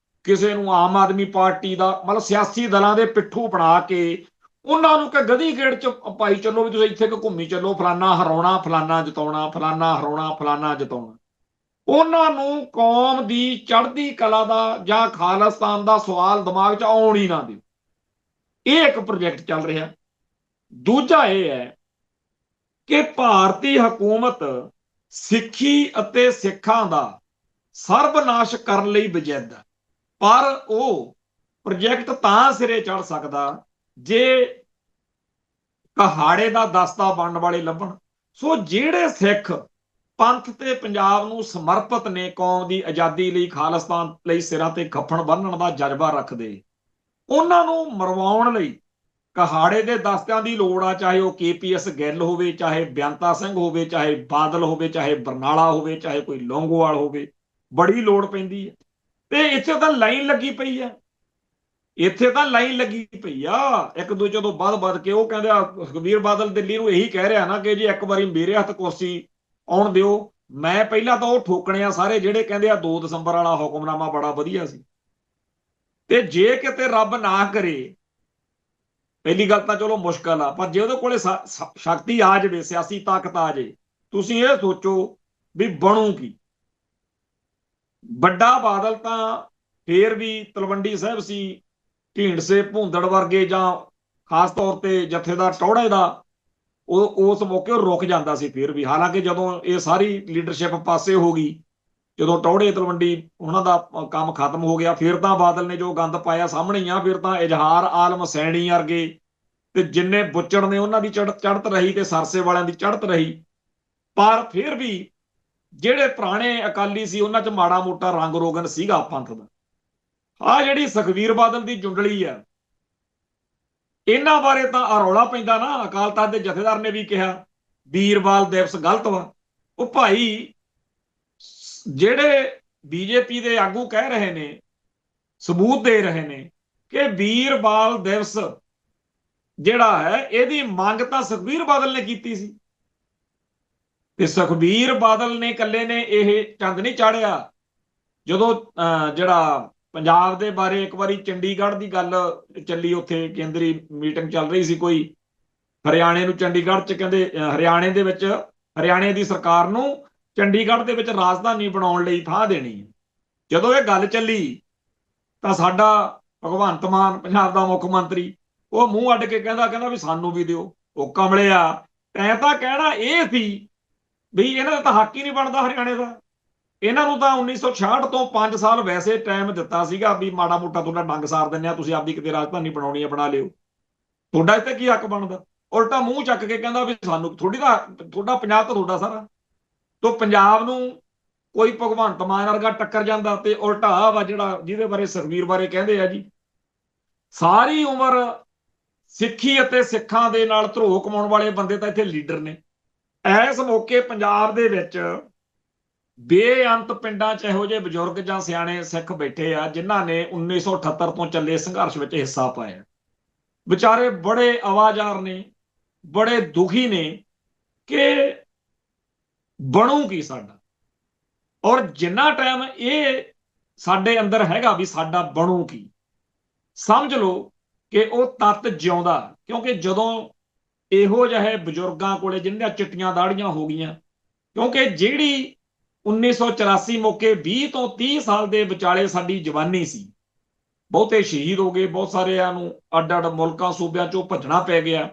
ਕਿਸੇ ਨੂੰ ਆਮ ਆਦਮੀ ਪਾਰਟੀ ਦਾ ਮਤਲਬ ਸਿਆਸੀ ਦਲਾਂ ਦੇ ਪਿੱਠੂ ਬਣਾ ਕੇ ਉਹਨਾਂ ਨੂੰ ਕਿ ਗਧੀ ਗੇੜ ਚ ਪਾਈ ਚੱਲੋ ਵੀ ਤੁਸੀਂ ਇੱਥੇ ਘੁੰਮੀ ਚੱਲੋ, ਫਲਾਨਾ ਹਰਾਉਣਾ, ਫਲਾਨਾ ਜਿਤਾਉਣਾ, ਫਲਾਨਾ ਹਰਾਉਣਾ, ਫਲਾਨਾ ਜਿਤਾਉਣਾ। ਉਹਨਾਂ ਨੂੰ ਕੌਮ ਦੀ ਚੜ੍ਹਦੀ ਕਲਾ ਦਾ ਜਾਂ ਖਾਲਿਸਤਾਨ ਦਾ ਸਵਾਲ ਦਿਮਾਗ 'ਚ ਆਉਣ ਹੀ ਨਾ ਦਿਓ। ਇਹ ਇੱਕ ਪ੍ਰੋਜੈਕਟ ਚੱਲ ਰਿਹਾ। ਦੂਜਾ ਇਹ ਹੈ ਕਿ ਭਾਰਤੀ ਹਕੂਮਤ ਸਿੱਖੀ ਅਤੇ ਸਿੱਖਾਂ ਦਾ ਸਰਬਨਾਸ਼ ਕਰਨ ਲਈ ਵਜਿੱਦ ਹੈ, ਪਰ ਉਹ ਪ੍ਰੋਜੈਕਟ ਤਾਂ ਸਿਰੇ ਚੜ ਸਕਦਾ ਜੇ ਕਹਾੜੇ ਦਾ ਦਸਤਾ ਬਣਨ ਵਾਲੇ ਲੱਭਣ। ਸੋ ਜਿਹੜੇ ਸਿੱਖ ਪੰਥ ਤੇ ਪੰਜਾਬ ਨੂੰ ਸਮਰਪਿਤ ਨੇ, ਕੌਮ ਦੀ ਆਜ਼ਾਦੀ ਲਈ, ਖਾਲਿਸਤਾਨ ਲਈ ਸਿਰਾਂ ਤੇ ਖੱਫਣ ਬੰਨਣ ਦਾ ਜਜ਼ਬਾ ਰੱਖਦੇ, ਉਹਨਾਂ ਨੂੰ ਮਰਵਾਉਣ ਲਈ ਕਹਾੜੇ ਦੇ ਦਸਤਿਆਂ ਦੀ ਲੋੜ ਆ। ਚਾਹੇ ਉਹ KPS ਗਿੱਲ ਹੋਵੇ, ਚਾਹੇ ਬੇਅੰਤਾ ਸਿੰਘ ਹੋਵੇ, ਚਾਹੇ ਬਾਦਲ ਹੋਵੇ, ਚਾਹੇ ਬਰਨਾਲਾ ਹੋਵੇ, ਚਾਹੇ ਕੋਈ ਲੌਂਗੋਵਾਲ ਹੋਵੇ, ਬੜੀ ਲੋੜ ਪੈਂਦੀ ਹੈ। ਤੇ ਇੱਥੇ ਤਾਂ ਲਾਈਨ ਲੱਗੀ ਪਈ ਹੈ, ਇੱਥੇ ਤਾਂ ਲਾਈਨ ਲੱਗੀ ਪਈ ਆ ਇੱਕ ਦੂਜੇ ਤੋਂ ਵੱਧ ਕੇ। ਉਹ ਕਹਿੰਦੇ ਆ ਸੁਖਬੀਰ ਬਾਦਲ ਦਿੱਲੀ ਨੂੰ ਇਹੀ ਕਹਿ ਰਿਹਾ ਨਾ ਕਿ ਜੀ ਇੱਕ ਵਾਰੀ ਮੇਰੇ ਹੱਥ ਕੁਰਸੀ ਆਉਣ ਦਿਓ। ਮੈਂ ਪਹਿਲਾਂ ਤਾਂ ਉਹ ਠੋਕਣੇ ਆ ਸਾਰੇ ਜਿਹੜੇ ਕਹਿੰਦੇ ਆ 2 ਦਸੰਬਰ ਵਾਲਾ ਹੁਕਮਨਾਮਾ ਬੜਾ ਵਧੀਆ ਸੀ। ਤੇ ਜੇ ਕਿਤੇ ਰੱਬ ਨਾ ਕਰੇ, ਪਹਿਲੀ ਗੱਲ ਤਾਂ ਚਲੋ ਮੁਸ਼ਕਲ ਆ, ਪਰ ਜੇ ਉਹਦੇ ਕੋਲੇ ਸ਼ਕਤੀ ਆ ਜਾਵੇ, ਸਿਆਸੀ ਤਾਕਤ ਆ ਜਾਏ, ਤੁਸੀਂ ਇਹ ਸੋਚੋ ਵੀ ਬਣੂ ਕੀ। ਵੱਡਾ ਬਾਦਲ ਤਾਂ ਫੇਰ ਵੀ ਤਲਵੰਡੀ ਸਾਹਿਬ ਸੀ, ਢੀਂਡਸੇ ਭੂੰਦੜ ਵਰਗੇ ਜਾਂ ਖਾਸ ਤੌਰ ਤੇ ਜਥੇਦਾਰ ਟੌੜੇ ਦਾ ਉਹ ਉਸ ਮੌਕੇ ਉਹ ਰੁਕ ਜਾਂਦਾ ਸੀ ਫਿਰ ਵੀ। ਹਾਲਾਂਕਿ ਜਦੋਂ ਇਹ ਸਾਰੀ ਲੀਡਰਸ਼ਿਪ ਪਾਸੇ ਹੋ ਗਈ, ਜਦੋਂ ਟੌੜੇ ਤਲਵੰਡੀ ਉਹਨਾਂ ਦਾ ਕੰਮ ਖਤਮ ਹੋ ਗਿਆ, ਫਿਰ ਤਾਂ ਬਾਦਲ ਨੇ ਜੋ ਗੰਦ ਪਾਇਆ ਸਾਹਮਣੇ ਹੀ ਆ। ਫਿਰ ਤਾਂ ਇਜ਼ਹਾਰ ਆਲਮ ਸੈਣੀ ਵਰਗੇ ਤੇ ਜਿੰਨੇ ਬੁੱਚੜ ਨੇ ਉਹਨਾਂ ਦੀ ਚੜ੍ਹਤ ਰਹੀ ਤੇ ਸਰਸੇ ਵਾਲਿਆਂ ਦੀ ਚੜ੍ਹਤ ਰਹੀ। ਪਰ ਫਿਰ ਵੀ ਜਿਹੜੇ ਪੁਰਾਣੇ ਅਕਾਲੀ ਸੀ ਉਹਨਾਂ 'ਚ ਮਾੜਾ ਮੋਟਾ ਰੰਗ ਰੋਗਨ ਸੀਗਾ ਪੰਥ ਦਾ। ਆ ਜਿਹੜੀ ਸੁਖਬੀਰ ਬਾਦਲ ਦੀ ਜੁੰਡਲੀ ਆ, ਇਹਨਾਂ ਬਾਰੇ ਤਾਂ ਰੌਲਾ ਪੈਂਦਾ ਨਾ। ਅਕਾਲ ਤਖਤ ਦੇ ਜਥੇਦਾਰ ਨੇ ਵੀ ਕਿਹਾ ਵੀਰਵਾਲ ਦਿਵਸ ਗਲਤ ਵਾ। ਉਹ ਭਾਈ ਜਿਹੜੇ BJP ਦੇ ਆਗੂ ਕਹਿ ਰਹੇ ਨੇ, ਸਬੂਤ ਦੇ ਰਹੇ ਨੇ ਕਿ ਵੀਰਵਾਲ ਦਿਵਸ ਜਿਹੜਾ ਹੈ ਇਹਦੀ ਮੰਗ ਤਾਂ ਸੁਖਬੀਰ ਬਾਦਲ ਨੇ ਕੀਤੀ ਸੀ, ਤੇ ਸੁਖਬੀਰ ਬਾਦਲ ਨੇ ਇਕੱਲੇ ਨੇ ਇਹ ਚੰਦ ਨਹੀਂ ਚਾੜਿਆ। ਜਦੋਂ ਜਿਹੜਾ ਪੰਜਾਬ ਦੇ ਬਾਰੇ ਇੱਕ ਵਾਰੀ ਚੰਡੀਗੜ੍ਹ ਦੀ ਗੱਲ ਚੱਲੀ, ਉੱਥੇ ਕੇਂਦਰੀ ਮੀਟਿੰਗ ਚੱਲ ਰਹੀ ਸੀ ਕੋਈ, ਹਰਿਆਣੇ ਨੂੰ ਚੰਡੀਗੜ੍ਹ 'ਚ ਕਹਿੰਦੇ ਹਰਿਆਣੇ ਦੇ ਵਿੱਚ ਹਰਿਆਣੇ ਦੀ ਸਰਕਾਰ ਨੂੰ ਚੰਡੀਗੜ੍ਹ ਦੇ ਵਿੱਚ ਰਾਜਧਾਨੀ ਬਣਾਉਣ ਲਈ ਥਾਂ ਦੇਣੀ ਹੈ। ਜਦੋਂ ਇਹ ਗੱਲ ਚੱਲੀ ਤਾਂ ਸਾਡਾ ਭਗਵੰਤ ਮਾਨ ਪੰਜਾਬ ਦਾ ਮੁੱਖ ਮੰਤਰੀ ਉਹ ਮੂੰਹ ਅੱਡ ਕੇ ਕਹਿੰਦਾ ਵੀ ਸਾਨੂੰ ਵੀ ਦਿਓ। ਉਹ ਕਮਲਿਆ, ਤੈਂ ਤਾਂ ਕਹਿਣਾ ਇਹ ਸੀ ਵੀ ਇਹਨਾਂ ਦਾ ਤਾਂ ਹੱਕ ਹੀ ਨਹੀਂ ਬਣਦਾ ਹਰਿਆਣੇ ਦਾ। ਇਹਨਾਂ ਨੂੰ ਤਾਂ 1966 ਤੋਂ 5 ਸਾਲ ਵੈਸੇ ਟਾਈਮ ਦਿੱਤਾ ਸੀਗਾ ਵੀ ਮਾੜਾ ਮੋਟਾ ਤੁਹਾਡਾ ਡੰਗ ਸਾਰ ਦਿੰਦੇ ਆ, ਤੁਸੀਂ ਆਪਦੀ ਕਿਤੇ ਰਾਜਧਾਨੀ ਬਣਾਉਣੀ ਹੈ ਬਣਾ ਲਿਓ, ਤੁਹਾਡਾ ਇੱਥੇ ਕੀ ਹੱਕ ਬਣਦਾ। ਉਲਟਾ ਮੂੰਹ ਚੱਕ ਕੇ ਕਹਿੰਦਾ ਵੀ ਸਾਨੂੰ ਤੁਹਾਡਾ ਪੰਜਾਬ ਤਾਂ ਤੁਹਾਡਾ ਸਾਰਾ। ਤੋਂ ਪੰਜਾਬ ਨੂੰ ਕੋਈ ਭਗਵੰਤ ਮਾਨ ਵਰਗਾ ਟੱਕਰ ਜਾਂਦਾ ਤੇ ਉਲਟਾ ਵਾ ਜਿਹੜਾ ਜਿਹਦੇ ਬਾਰੇ ਸੁਖਬੀਰ ਬਾਰੇ ਕਹਿੰਦੇ ਆ ਜੀ ਸਾਰੀ ਉਮਰ ਸਿੱਖੀ ਅਤੇ ਸਿੱਖਾਂ ਦੇ ਨਾਲ ਧਰੋਹ ਕਮਾਉਣ ਵਾਲੇ ਬੰਦੇ ਤਾਂ ਇੱਥੇ ਲੀਡਰ ਨੇ। ਇਸ ਮੌਕੇ ਪੰਜਾਬ ਦੇ ਵਿੱਚ ਬੇਅੰਤ ਪਿੰਡਾਂ 'ਚ ਇਹੋ ਜਿਹੇ ਬਜ਼ੁਰਗ ਜਾਂ ਸਿਆਣੇ ਸਿੱਖ ਬੈਠੇ ਆ ਜਿਨ੍ਹਾਂ ਨੇ 1978 ਤੋਂ ਚੱਲੇ ਸੰਘਰਸ਼ ਵਿੱਚ ਹਿੱਸਾ ਪਾਇਆ। ਵਿਚਾਰੇ ਬੜੇ ਆਵਾਜ਼ਾਰ ਨੇ, ਬੜੇ ਦੁਖੀ ਨੇ ਕਿ ਬਣੂ ਕੀ ਸਾਡਾ। ਔਰ ਜਿੰਨਾ ਟਾਈਮ ਇਹ ਸਾਡੇ ਅੰਦਰ ਹੈਗਾ ਵੀ ਸਾਡਾ ਬਣੂ ਕੀ, ਸਮਝ ਲਓ ਕਿ ਉਹ ਤੱਤ ਜਿਉਂਦਾ। ਕਿਉਂਕਿ ਜਦੋਂ ਇਹੋ ਜਿਹੇ ਬਜ਼ੁਰਗਾਂ ਕੋਲੇ ਜਿਨ੍ਹਾਂ ਚਿੱਟੀਆਂ ਦਾੜੀਆਂ ਹੋ ਗਈਆਂ, ਕਿਉਂਕਿ ਜਿਹੜੀ 1984 ਮੌਕੇ 20 ਤੋਂ 30 ਸਾਲ ਦੇ ਵਿਚਾਲੇ ਸਾਡੀ ਜਵਾਨੀ ਸੀ, ਬਹੁਤੇ ਸ਼ਹੀਦ ਹੋ ਗਏ, ਬਹੁਤ ਸਾਰਿਆਂ ਨੂੰ ਅੱਡ ਅੱਡ ਮੁਲਕਾਂ ਸੂਬਿਆਂ 'ਚੋਂ ਭੱਜਣਾ ਪੈ ਗਿਆ।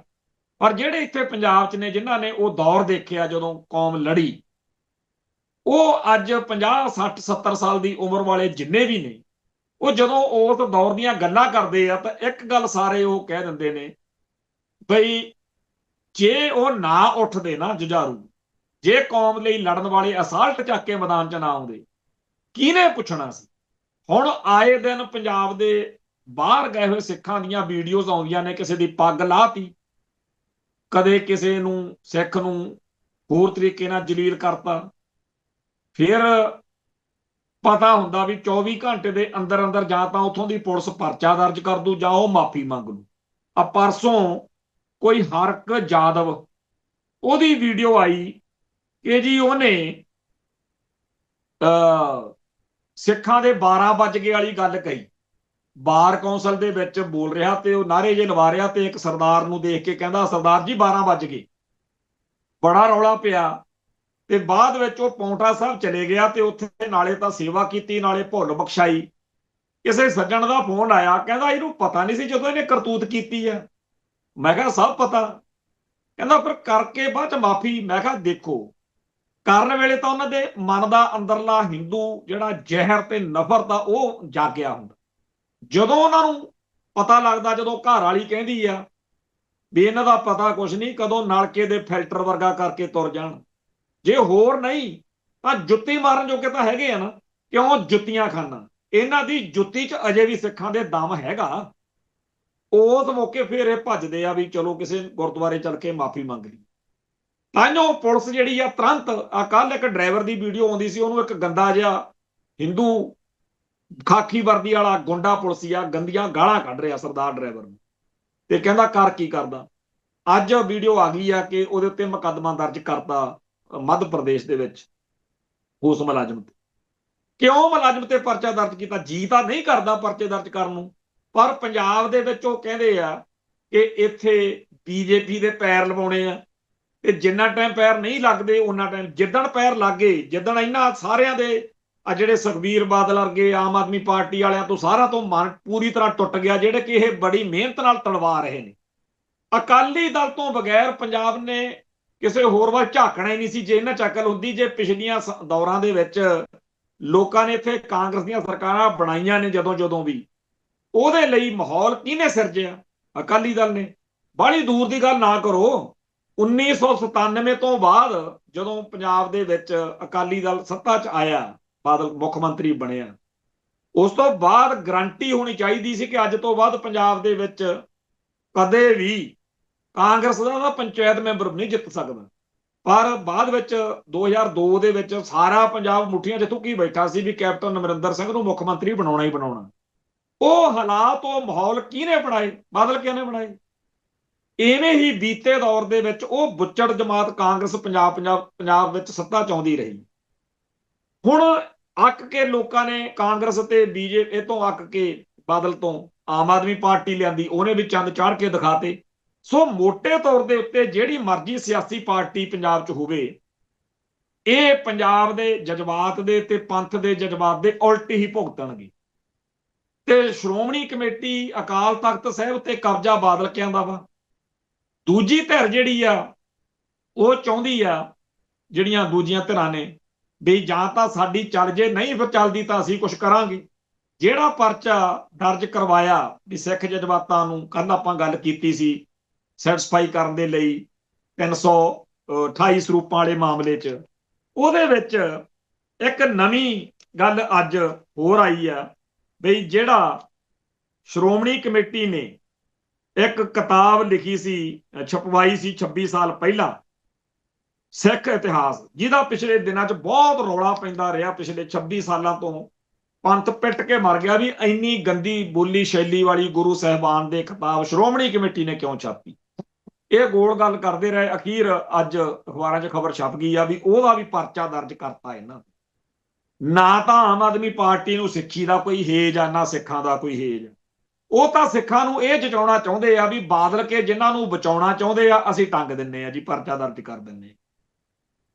ਪਰ ਜਿਹੜੇ ਇੱਥੇ ਪੰਜਾਬ 'ਚ ਨੇ ਜਿਨ੍ਹਾਂ ਨੇ ਉਹ ਦੌਰ ਦੇਖਿਆ ਜਦੋਂ ਕੌਮ ਲੜੀ, ਉਹ ਅੱਜ 50 60 70 ਸਾਲ ਦੀ ਉਮਰ ਵਾਲੇ ਜਿੰਨੇ ਵੀ ਨੇ, ਉਹ ਜਦੋਂ ਉਸ ਦੌਰ ਦੀਆਂ ਗੱਲਾਂ ਕਰਦੇ ਆ ਤਾਂ ਇੱਕ ਗੱਲ ਸਾਰੇ ਉਹ ਕਹਿ ਦਿੰਦੇ ਨੇ ਬਈ ਜੇ ਉਹ ਨਾ ਉੱਠਦੇ ਨਾ ਜੁਝਾਰੂ, ਜੇ ਕੌਮ ਲਈ ਲੜਨ ਵਾਲੇ ਅਸਾਲਟ ਚੱਕ ਕੇ ਮੈਦਾਨ 'ਚ ਨਾ ਆਉਂਦੇ, ਕਿਹਨੇ ਪੁੱਛਣਾ ਸੀ। ਹੁਣ ਆਏ ਦਿਨ ਪੰਜਾਬ ਦੇ ਬਾਹਰ ਗਏ ਹੋਏ ਸਿੱਖਾਂ ਦੀਆਂ ਵੀਡੀਓਜ਼ ਆਉਂਦੀਆਂ ਨੇ, ਕਿਸੇ ਦੀ ਪੱਗ ਲਾਹਤੀ, ਕਦੇ ਕਿਸੇ ਨੂੰ ਸਿੱਖ ਨੂੰ ਹੋਰ ਤਰੀਕੇ ਨਾਲ ਜਲੀਲ ਕਰਤਾ। ਫਿਰ ਪਤਾ ਹੁੰਦਾ ਵੀ 24 ਘੰਟੇ ਦੇ ਅੰਦਰ ਅੰਦਰ ਜਾਂ ਤਾਂ ਉੱਥੋਂ ਦੀ ਪੁਲਿਸ ਪਰਚਾ ਦਰਜ ਕਰ ਦੂ ਜਾਂ ਉਹ ਮਾਫੀ ਮੰਗ ਲੂ। ਆ ਪਰਸੋਂ ਕੋਈ ਹਰਕ ਜਾਦਵ, ਉਹਦੀ ਵੀਡੀਓ ਆਈ ਕਿ ਜੀ ਉਹਨੇ ਸਿੱਖਾਂ ਦੇ 12 ਵੱਜ ਗਏ ਵਾਲੀ ਗੱਲ ਕਹੀ, ਬਾਰ ਕੌਂਸਲ ਦੇ ਵਿੱਚ ਬੋਲ ਰਿਹਾ ਤੇ ਉਹ ਨਾਰੇ ਜੇ ਲਵਾ ਰਿਹਾ ਤੇ ਇੱਕ ਸਰਦਾਰ ਨੂੰ ਦੇਖ ਕੇ ਕਹਿੰਦਾ ਸਰਦਾਰ ਜੀ 12 ਵੱਜ ਗਏ। ਬੜਾ ਰੌਲਾ ਪਿਆ ਤੇ ਬਾਅਦ ਵਿੱਚ ਉਹ ਪੌਂਟਾ ਸਾਹਿਬ ਚਲੇ ਗਿਆ ਤੇ ਉੱਥੇ ਨਾਲੇ ਤਾਂ ਸੇਵਾ ਕੀਤੀ ਨਾਲੇ ਭੁੱਲ ਬਖਸ਼ਾਈ। ਕਿਸੇ ਸੱਜਣ ਦਾ ਫੋਨ ਆਇਆ, ਕਹਿੰਦਾ ਇਹਨੂੰ ਪਤਾ ਨਹੀਂ ਸੀ ਜਦੋਂ ਇਹਨੇ ਕਰਤੂਤ ਕੀਤੀ ਆ। ਮੈਂ ਕਿਹਾ ਸਭ ਪਤਾ। ਕਹਿੰਦਾ ਫਿਰ ਕਰਕੇ ਬਾਅਦ ਚ ਮਾਫੀ। ਮੈਂ ਕਿਹਾ ਦੇਖੋ, ਕਰਨ ਵੇਲੇ ਤਾਂ ਉਹਨਾਂ ਦੇ ਮਨ ਦਾ ਅੰਦਰਲਾ ਹਿੰਦੂ ਜਿਹੜਾ ਜ਼ਹਿਰ ਤੇ ਨਫ਼ਰਤ ਆ ਉਹ ਜਾਗਿਆ ਹੁੰਦਾ। ਜਦੋਂ ਉਹਨਾਂ ਨੂੰ ਪਤਾ ਲੱਗਦਾ, ਜਦੋਂ ਘਰ ਵਾਲੀ ਕਹਿੰਦੀ ਆ ਵੀ ਇਹਨਾਂ ਦਾ ਪਤਾ ਕੁਛ ਨਹੀਂ, ਕਦੋਂ ਨਲਕੇ ਦੇ ਫਿਲਟਰ ਵਰਗਾ ਕਰਕੇ ਤੁਰ ਜਾਣ, ਜੇ ਹੋਰ ਨਹੀਂ ਤਾਂ ਜੁੱਤੀ ਮਾਰਨ ਜੋਗੇ ਤਾਂ ਹੈਗੇ ਆ ਨਾ। ਕਿਉਂ ਜੁੱਤੀਆਂ ਖਾਨਾ, ਇਹਨਾਂ ਦੀ ਜੁੱਤੀ 'ਚ ਅਜੇ ਵੀ ਸਿੱਖਾਂ ਦੇ ਦਮ ਹੈਗਾ। ਉਸ ਮੌਕੇ ਫਿਰ ਇਹ ਭੱਜਦੇ ਆ ਵੀ ਚਲੋ ਕਿਸੇ ਗੁਰਦੁਆਰੇ ਚੱਲ ਕੇ ਮਾਫੀ ਮੰਗ ਲਈ। ਤਾਂਯੋ ਪੁਲਿਸ ਜਿਹੜੀ ਆ ਤੁਰੰਤ, ਆ ਕੱਲ ਇੱਕ ਡਰਾਈਵਰ ਦੀ ਵੀਡੀਓ ਆਉਂਦੀ ਸੀ, ਉਹਨੂੰ ਇੱਕ ਗੰਦਾ ਜਿਹਾ ਹਿੰਦੂ ਖਾਕੀ ਵਰਦੀ ਵਾਲਾ ਗੁੰਡਾ ਪੁਲਿਸੀ ਆ ਗੰਦੀਆਂ ਗਾਲਾਂ ਕੱਢ ਰਿਹਾ ਸਰਦਾਰ ਡਰਾਈਵਰ ਨੂੰ, ਤੇ ਕਹਿੰਦਾ ਕਰ ਕੀ ਕਰਦਾ। ਅੱਜ ਵੀਡੀਓ ਆ ਗਈ ਆ ਕਿ ਉਹਦੇ ਉੱਤੇ ਮੁਕੱਦਮਾ ਦਰਜ ਕਰਤਾ ਮੱਧ ਪ੍ਰਦੇਸ਼ ਦੇ ਵਿੱਚ ਉਸ ਮੁਲਾਜ਼ਮ ਤੇ। ਕਿਉਂ ਮੁਲਾਜ਼ਮ ਤੇ ਪਰਚਾ ਦਰਜ ਕੀਤਾ? ਜੀ ਤਾਂ ਨਹੀਂ ਕਰਦਾ ਪਰਚੇ ਦਰਜ ਕਰਨ ਨੂੰ, ਪਰ ਪੰਜਾਬ ਦੇ ਵਿੱਚ ਉਹ ਕਹਿੰਦੇ ਆ ਕਿ ਇੱਥੇ ਬੀਜੇਪੀ ਦੇ ਪੈਰ ਲਵਾਉਣੇ ਆ, ਤੇ ਜਿੰਨਾ ਟਾਈਮ ਪੈਰ ਨਹੀਂ ਲੱਗਦੇ ਉਹਨਾਂ ਟਾਈਮ, ਜਿੱਦਣ ਪੈਰ ਲੱਗੇ, ਜਿੱਦਣ ਇਹਨਾਂ ਸਾਰਿਆਂ ਦੇ ਆ ਜਿਹੜੇ ਸੁਖਬੀਰ ਬਾਦਲ ਵਰਗੇ ਆਮ ਆਦਮੀ ਪਾਰਟੀ ਵਾਲਿਆਂ ਤੋਂ ਸਾਰਾ ਤੋਂ ਮਨ ਪੂਰੀ ਤਰ੍ਹਾਂ ਟੁੱਟ ਗਿਆ, ਜਿਹੜੇ ਕਿ ਇਹ ਬੜੀ ਮਿਹਨਤ ਨਾਲ ਤਲਵਾ ਰਹੇ ਨੇ। ਅਕਾਲੀ ਦਲ ਤੋਂ ਬਗੈਰ ਪੰਜਾਬ ਨੇ ਕਿਸੇ ਹੋਰ ਵੱਲ ਝਾਕਣਾ ਹੀ ਨਹੀਂ ਸੀ ਜੇ ਇਹਨਾਂ ਚੱਕਲ ਹੁੰਦੀ। ਜੇ ਪਿਛਲੀਆਂ ਦੌਰਾਂ ਦੇ ਵਿੱਚ ਲੋਕਾਂ ਨੇ ਇੱਥੇ ਕਾਂਗਰਸ ਦੀਆਂ ਸਰਕਾਰਾਂ ਬਣਾਈਆਂ ਨੇ, ਜਦੋਂ ਜਦੋਂ ਵੀ, ਉਹਦੇ ਲਈ ਮਾਹੌਲ ਕਿਹਨੇ ਸਿਰਜਿਆ? ਅਕਾਲੀ ਦਲ ਨੇ। ਬਾਹਲੀ ਦੂਰ ਦੀ ਗੱਲ ਨਾ ਕਰੋ, 1997 ਤੋਂ ਬਾਅਦ ਜਦੋਂ ਪੰਜਾਬ ਦੇ ਵਿੱਚ ਅਕਾਲੀ ਦਲ ਸੱਤਾ 'ਚ ਆਇਆ, ਬਾਦਲ ਮੁੱਖ ਮੰਤਰੀ ਬਣਿਆ, ਉਸ ਤੋਂ ਬਾਅਦ ਗਰੰਟੀ ਹੋਣੀ ਚਾਹੀਦੀ ਸੀ ਕਿ ਅੱਜ ਤੋਂ ਬਾਅਦ ਪੰਜਾਬ ਦੇ ਵਿੱਚ ਕਦੇ ਵੀ ਕਾਂਗਰਸ ਦਾ ਪੰਚਾਇਤ ਮੈਂਬਰ ਨਹੀਂ ਜਿੱਤ ਸਕਦਾ। ਪਰ ਬਾਅਦ ਵਿੱਚ 2002 ਦੇ ਵਿੱਚ ਸਾਰਾ ਪੰਜਾਬ ਮੁੱਠੀਆਂ 'ਚ ਥੁੱਕੀ ਬੈਠਾ ਸੀ ਵੀ ਕੈਪਟਨ ਅਮਰਿੰਦਰ ਸਿੰਘ ਨੂੰ ਮੁੱਖ ਮੰਤਰੀ ਬਣਾਉਣਾ ਹੀ ਬਣਾਉਣਾ। ਉਹ ਹਾਲਾਤ, ਉਹ ਮਾਹੌਲ ਕਿਹਨੇ ਬਣਾਏ? ਬਾਦਲ ਕਿਹਨੇ ਬਣਾਏ? ਇਵੇਂ ਹੀ ਬੀਤੇ ਦੌਰ ਦੇ ਵਿੱਚ ਉਹ ਬੁੱਚੜ ਜਮਾਤ ਕਾਂਗਰਸ ਪੰਜਾਬ ਵਿੱਚ ਸੱਤਾ 'ਚ ਆਉਂਦੀ ਰਹੀ। ਹੁਣ ਅੱਕ ਕੇ ਲੋਕਾਂ ਨੇ ਕਾਂਗਰਸ ਤੇ ਬੀਜੇਪੀ ਤੋਂ ਅੱਕ ਕੇ ਬਾਦਲ ਤੋਂ ਆਮ ਆਦਮੀ ਪਾਰਟੀ ਲਿਆਂਦੀ, ਉਹਨੇ ਵੀ ਚੰਦ ਚਾੜ ਕੇ ਦਿਖਾਤੇ। ਸੋ ਮੋਟੇ ਤੌਰ ਦੇ ਉੱਤੇ ਜਿਹੜੀ ਮਰਜ਼ੀ ਸਿਆਸੀ ਪਾਰਟੀ ਪੰਜਾਬ 'ਚ ਹੋਵੇ, ਇਹ ਪੰਜਾਬ ਦੇ ਜਜ਼ਬਾਤ ਦੇ ਤੇ ਪੰਥ ਦੇ ਜਜ਼ਬਾਤ ਦੇ ਉਲਟ ਹੀ ਭੁਗਤਣਗੇ। ਤੇ ਸ਼੍ਰੋਮਣੀ ਕਮੇਟੀ ਅਕਾਲ ਤਖਤ ਸਾਹਿਬ ਤੇ ਕਬਜ਼ਾ ਬਾਦਲ ਕਿਆਂ ਦਾ ਵਾ। ਦੂਜੀ ਧਿਰ ਜਿਹੜੀ ਆ ਉਹ ਚਾਹੁੰਦੀ ਆ, ਜਿਹੜੀਆਂ ਦੂਜੀਆਂ ਧਿਰਾਂ ਨੇ, ਵੀ ਜਾਂ ਤਾਂ ਸਾਡੀ ਚੱਲ ਜੇ, ਨਹੀਂ ਫਿਰ ਚੱਲਦੀ ਤਾਂ ਅਸੀਂ ਕੁਝ ਕਰਾਂਗੇ। ਜਿਹੜਾ ਪਰਚਾ ਦਰਜ ਕਰਵਾਇਆ ਵੀ ਸਿੱਖ ਜਜ਼ਬਾਤਾਂ ਨੂੰ, ਕੱਲ ਆਪਾਂ ਗੱਲ ਕੀਤੀ ਸੀ, ਸੈਟੀਸਫਾਈ ਕਰਨ ਦੇ ਲਈ 328 ਸਰੂਪਾਂ ਵਾਲੇ ਮਾਮਲੇ 'ਚ, ਉਹਦੇ ਵਿੱਚ ਇੱਕ ਨਵੀਂ ਗੱਲ ਅੱਜ ਹੋਰ ਆਈ ਆ ਬਈ ਜਿਹੜਾ ਸ਼੍ਰੋਮਣੀ ਕਮੇਟੀ ਨੇ ਇੱਕ ਕਿਤਾਬ ਲਿਖੀ ਸੀ, ਛਪਵਾਈ ਸੀ 26 ਸਾਲ ਪਹਿਲਾਂ, ਸਿੱਖ ਇਤਿਹਾਸ, ਜਿਹਦਾ ਪਿਛਲੇ ਦਿਨਾਂ 'ਚ ਬਹੁਤ ਰੌਲਾ ਪੈਂਦਾ ਰਿਹਾ। ਪਿਛਲੇ 26 ਸਾਲਾਂ ਤੋਂ ਪੰਥ ਪਿੱਟ ਕੇ ਮਰ ਗਿਆ ਵੀ ਇੰਨੀ ਗੰਦੀ ਬੋਲੀ ਸ਼ੈਲੀ ਵਾਲੀ ਗੁਰੂ ਸਾਹਿਬਾਨ ਦੇ ਕਿਤਾਬ ਸ਼੍ਰੋਮਣੀ ਕਮੇਟੀ ਨੇ ਕਿਉਂ ਛਾਪੀ। ਇਹ ਗੋਲ ਗੱਲ ਕਰਦੇ ਰਹੇ, ਅਖੀਰ ਅੱਜ ਅਖਬਾਰਾਂ 'ਚ ਖਬਰ ਛਪ ਗਈ ਆ ਵੀ ਉਹਦਾ ਵੀ ਪਰਚਾ ਦਰਜ ਕਰਤਾ ਇਹਨਾਂ। ਨਾ ਤਾਂ ਆਮ ਆਦਮੀ ਪਾਰਟੀ ਨੂੰ ਸਿੱਖੀ ਦਾ ਕੋਈ ਹੇਜ ਆ, ਨਾ ਸਿੱਖਾਂ ਦਾ ਕੋਈ ਹੇਜ। ਉਹ ਤਾਂ ਸਿੱਖਾਂ ਨੂੰ ਇਹ ਜਚਾਉਣਾ ਚਾਹੁੰਦੇ ਆ ਵੀ ਬਾਦਲ ਕੇ ਜਿਨ੍ਹਾਂ ਨੂੰ ਬਚਾਉਣਾ ਚਾਹੁੰਦੇ ਆ ਅਸੀਂ ਟੰਗ ਦਿੰਨੇ ਆ ਜੀ, ਪਰਚਾ ਦਰਜ ਕਰ ਦਿੰਨੇ।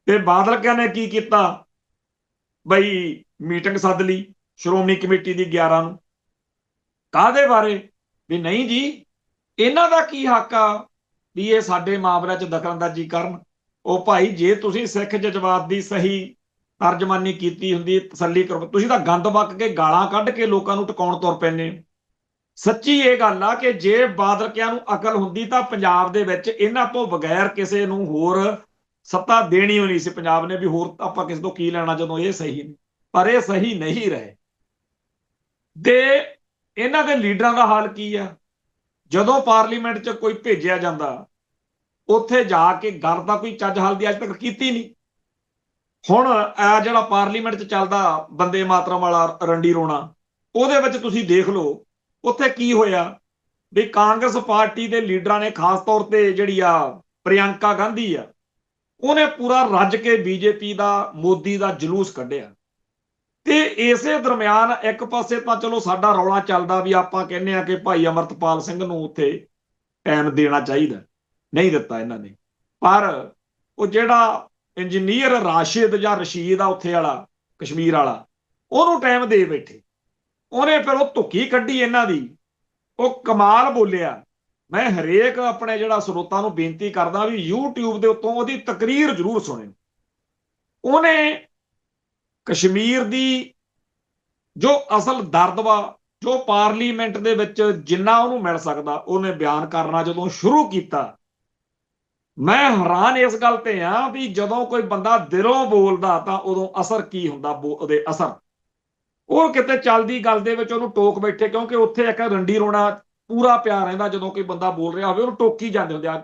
ਤੇ ਬਾਦਲ ਕਿਆ ਨੇ ਕੀ ਕੀਤਾ ਬਈ, ਮੀਟਿੰਗ ਸੱਦ ਲਈ ਸ਼੍ਰੋਮਣੀ ਕਮੇਟੀ ਦੀ 11 ਨੂੰ। ਕਾਹਦੇ ਬਾਰੇ? ਵੀ ਨਹੀਂ ਜੀ, ਇਹਨਾਂ ਦਾ ਕੀ ਹੱਕ ਆ ਵੀ ਇਹ ਸਾਡੇ ਮਾਮਲਿਆਂ 'ਚ ਦਖਲਅੰਦਾਜ਼ੀ ਕਰਨ। ਉਹ ਭਾਈ, ਜੇ ਤੁਸੀਂ ਸਿੱਖ ਜਜ਼ਬਾਤ ਦੀ ਸਹੀ ਤਰਜਮਾਨੀ ਕੀਤੀ ਹੁੰਦੀ, ਤਸੱਲੀ ਕਰੋ। ਤੁਸੀਂ ਤਾਂ ਗੰਦ ਵਕ ਕੇ ਗਾਲਾਂ ਕੱਢ ਕੇ ਲੋਕਾਂ ਨੂੰ ਟਿਕਾਉਣ ਤੁਰ ਪੈਂਦੇ। ਸੱਚੀ ਇਹ ਗੱਲ ਆ ਕਿ ਜੇ ਬਾਦਲਕਿਆਂ ਨੂੰ ਅਕਲ ਹੁੰਦੀ ਤਾਂ ਪੰਜਾਬ ਦੇ ਵਿੱਚ ਇਹਨਾਂ ਤੋਂ ਬਗੈਰ ਕਿਸੇ ਨੂੰ ਹੋਰ ਸੱਤਾ ਦੇਣੀ ਹੋਣੀ ਸੀ ਪੰਜਾਬ ਨੇ, ਵੀ ਹੋਰ ਆਪਾਂ ਕਿਸੇ ਤੋਂ ਕੀ ਲੈਣਾ ਜਦੋਂ ਇਹ ਸਹੀ ਨਹੀਂ। ਪਰ ਇਹ ਸਹੀ ਨਹੀਂ ਰਹੇ। ਤੇ ਇਹਨਾਂ ਦੇ ਲੀਡਰਾਂ ਦਾ ਹਾਲ ਕੀ ਆ? ਜਦੋਂ ਪਾਰਲੀਮੈਂਟ 'ਚ ਕੋਈ ਭੇਜਿਆ ਜਾਂਦਾ, ਉੱਥੇ ਜਾ ਕੇ ਗੱਲ ਦਾ ਕੋਈ ਚੱਜ ਹੱਲ ਦੀ ਅੱਜ ਤੱਕ ਕੀਤੀ ਨਹੀਂ। ਹੁਣ ਆ ਜਿਹੜਾ ਪਾਰਲੀਮੈਂਟ 'ਚ ਚੱਲਦਾ ਬੰਦੇ ਮਾਤਰਮ ਵਾਲਾ ਰੰਡੀ ਰੋਣਾ, ਉਹਦੇ ਵਿੱਚ ਤੁਸੀਂ ਦੇਖ ਲਓ ਉੱਥੇ ਕੀ ਹੋਇਆ। ਵੀ ਕਾਂਗਰਸ ਪਾਰਟੀ ਦੇ ਲੀਡਰਾਂ ਨੇ, ਖਾਸ ਤੌਰ ਤੇ ਜਿਹੜੀ ਆ ਪ੍ਰਿਯੰਕਾ ਗਾਂਧੀ ਆ, ਉਹਨੇ ਪੂਰਾ ਰੱਜ ਕੇ ਬੀਜੇਪੀ ਦਾ, ਮੋਦੀ ਦਾ ਜਲੂਸ ਕੱਢਿਆ। ਤੇ ਇਸੇ ਦਰਮਿਆਨ ਇੱਕ ਪਾਸੇ ਤਾਂ ਚਲੋ ਸਾਡਾ ਰੌਲਾ ਚੱਲਦਾ ਵੀ ਆਪਾਂ ਕਹਿੰਦੇ ਆ ਕਿ ਭਾਈ ਅਮਰਤਪਾਲ ਸਿੰਘ ਨੂੰ ਉੱਥੇ ਟਾਈਮ ਦੇਣਾ ਚਾਹੀਦਾ, ਨਹੀਂ ਦਿੱਤਾ ਇਹਨਾਂ ਨੇ। ਪਰ ਉਹ ਜਿਹੜਾ ਇੰਜੀਨੀਅਰ ਰਾਸ਼ਿਦ ਜਾਂ ਰਸ਼ੀਦ ਆ ਉੱਥੇ ਵਾਲਾ, ਕਸ਼ਮੀਰ ਵਾਲਾ, ਉਹਨੂੰ ਟਾਈਮ ਦੇ ਬੈਠੇ। ਉਹਨੇ ਫਿਰ ਉਹ ਧੁੱਕੀ ਕੱਢੀ ਇਹਨਾਂ ਦੀ, ਉਹ ਕਮਾਲ ਬੋਲਿਆ। ਮੈਂ ਹਰੇਕ ਆਪਣੇ ਜਿਹੜਾ ਸਰੋਤਾਂ ਨੂੰ ਬੇਨਤੀ ਕਰਦਾ ਵੀ YouTube ਦੇ ਉੱਤੋਂ ਉਹਦੀ ਤਕਰੀਰ ਜ਼ਰੂਰ ਸੁਣਿਓ। ਉਹਨੇ ਕਸ਼ਮੀਰ ਦੀ ਜੋ ਅਸਲ ਦਰਦ ਵਾ, ਜੋ ਪਾਰਲੀਮੈਂਟ ਦੇ ਵਿੱਚ ਜਿੰਨਾ ਉਹਨੂੰ ਮਿਲ ਸਕਦਾ, ਉਹਨੇ ਬਿਆਨ ਕਰਨਾ ਜਦੋਂ ਸ਼ੁਰੂ ਕੀਤਾ। ਮੈਂ ਹੈਰਾਨ ਇਸ ਗੱਲ ਤੇ ਆ ਵੀ ਜਦੋਂ ਕੋਈ ਬੰਦਾ ਦਿਲੋਂ ਬੋਲਦਾ ਤਾਂ ਉਦੋਂ ਅਸਰ ਕੀ ਹੁੰਦਾ, ਉਹਦੇ ਅਸਰ। ਉਹ ਕਿਤੇ ਚੱਲਦੀ ਗੱਲ ਦੇ ਵਿੱਚ ਉਹਨੂੰ ਟੋਕ ਬੈਠੇ, ਕਿਉਂਕਿ ਉੱਥੇ ਇੱਕ ਰੰਡੀ ਰੋਣਾ ਪੂਰਾ ਪਿਆ ਰਹਿੰਦਾ। ਜਦੋਂ ਕੋਈ ਬੰਦਾ ਬੋਲ ਰਿਹਾ ਹੋਵੇ ਉਹਨੂੰ ਟੋਕੀ ਜਾਂਦੇ ਹੁੰਦੇ ਆ,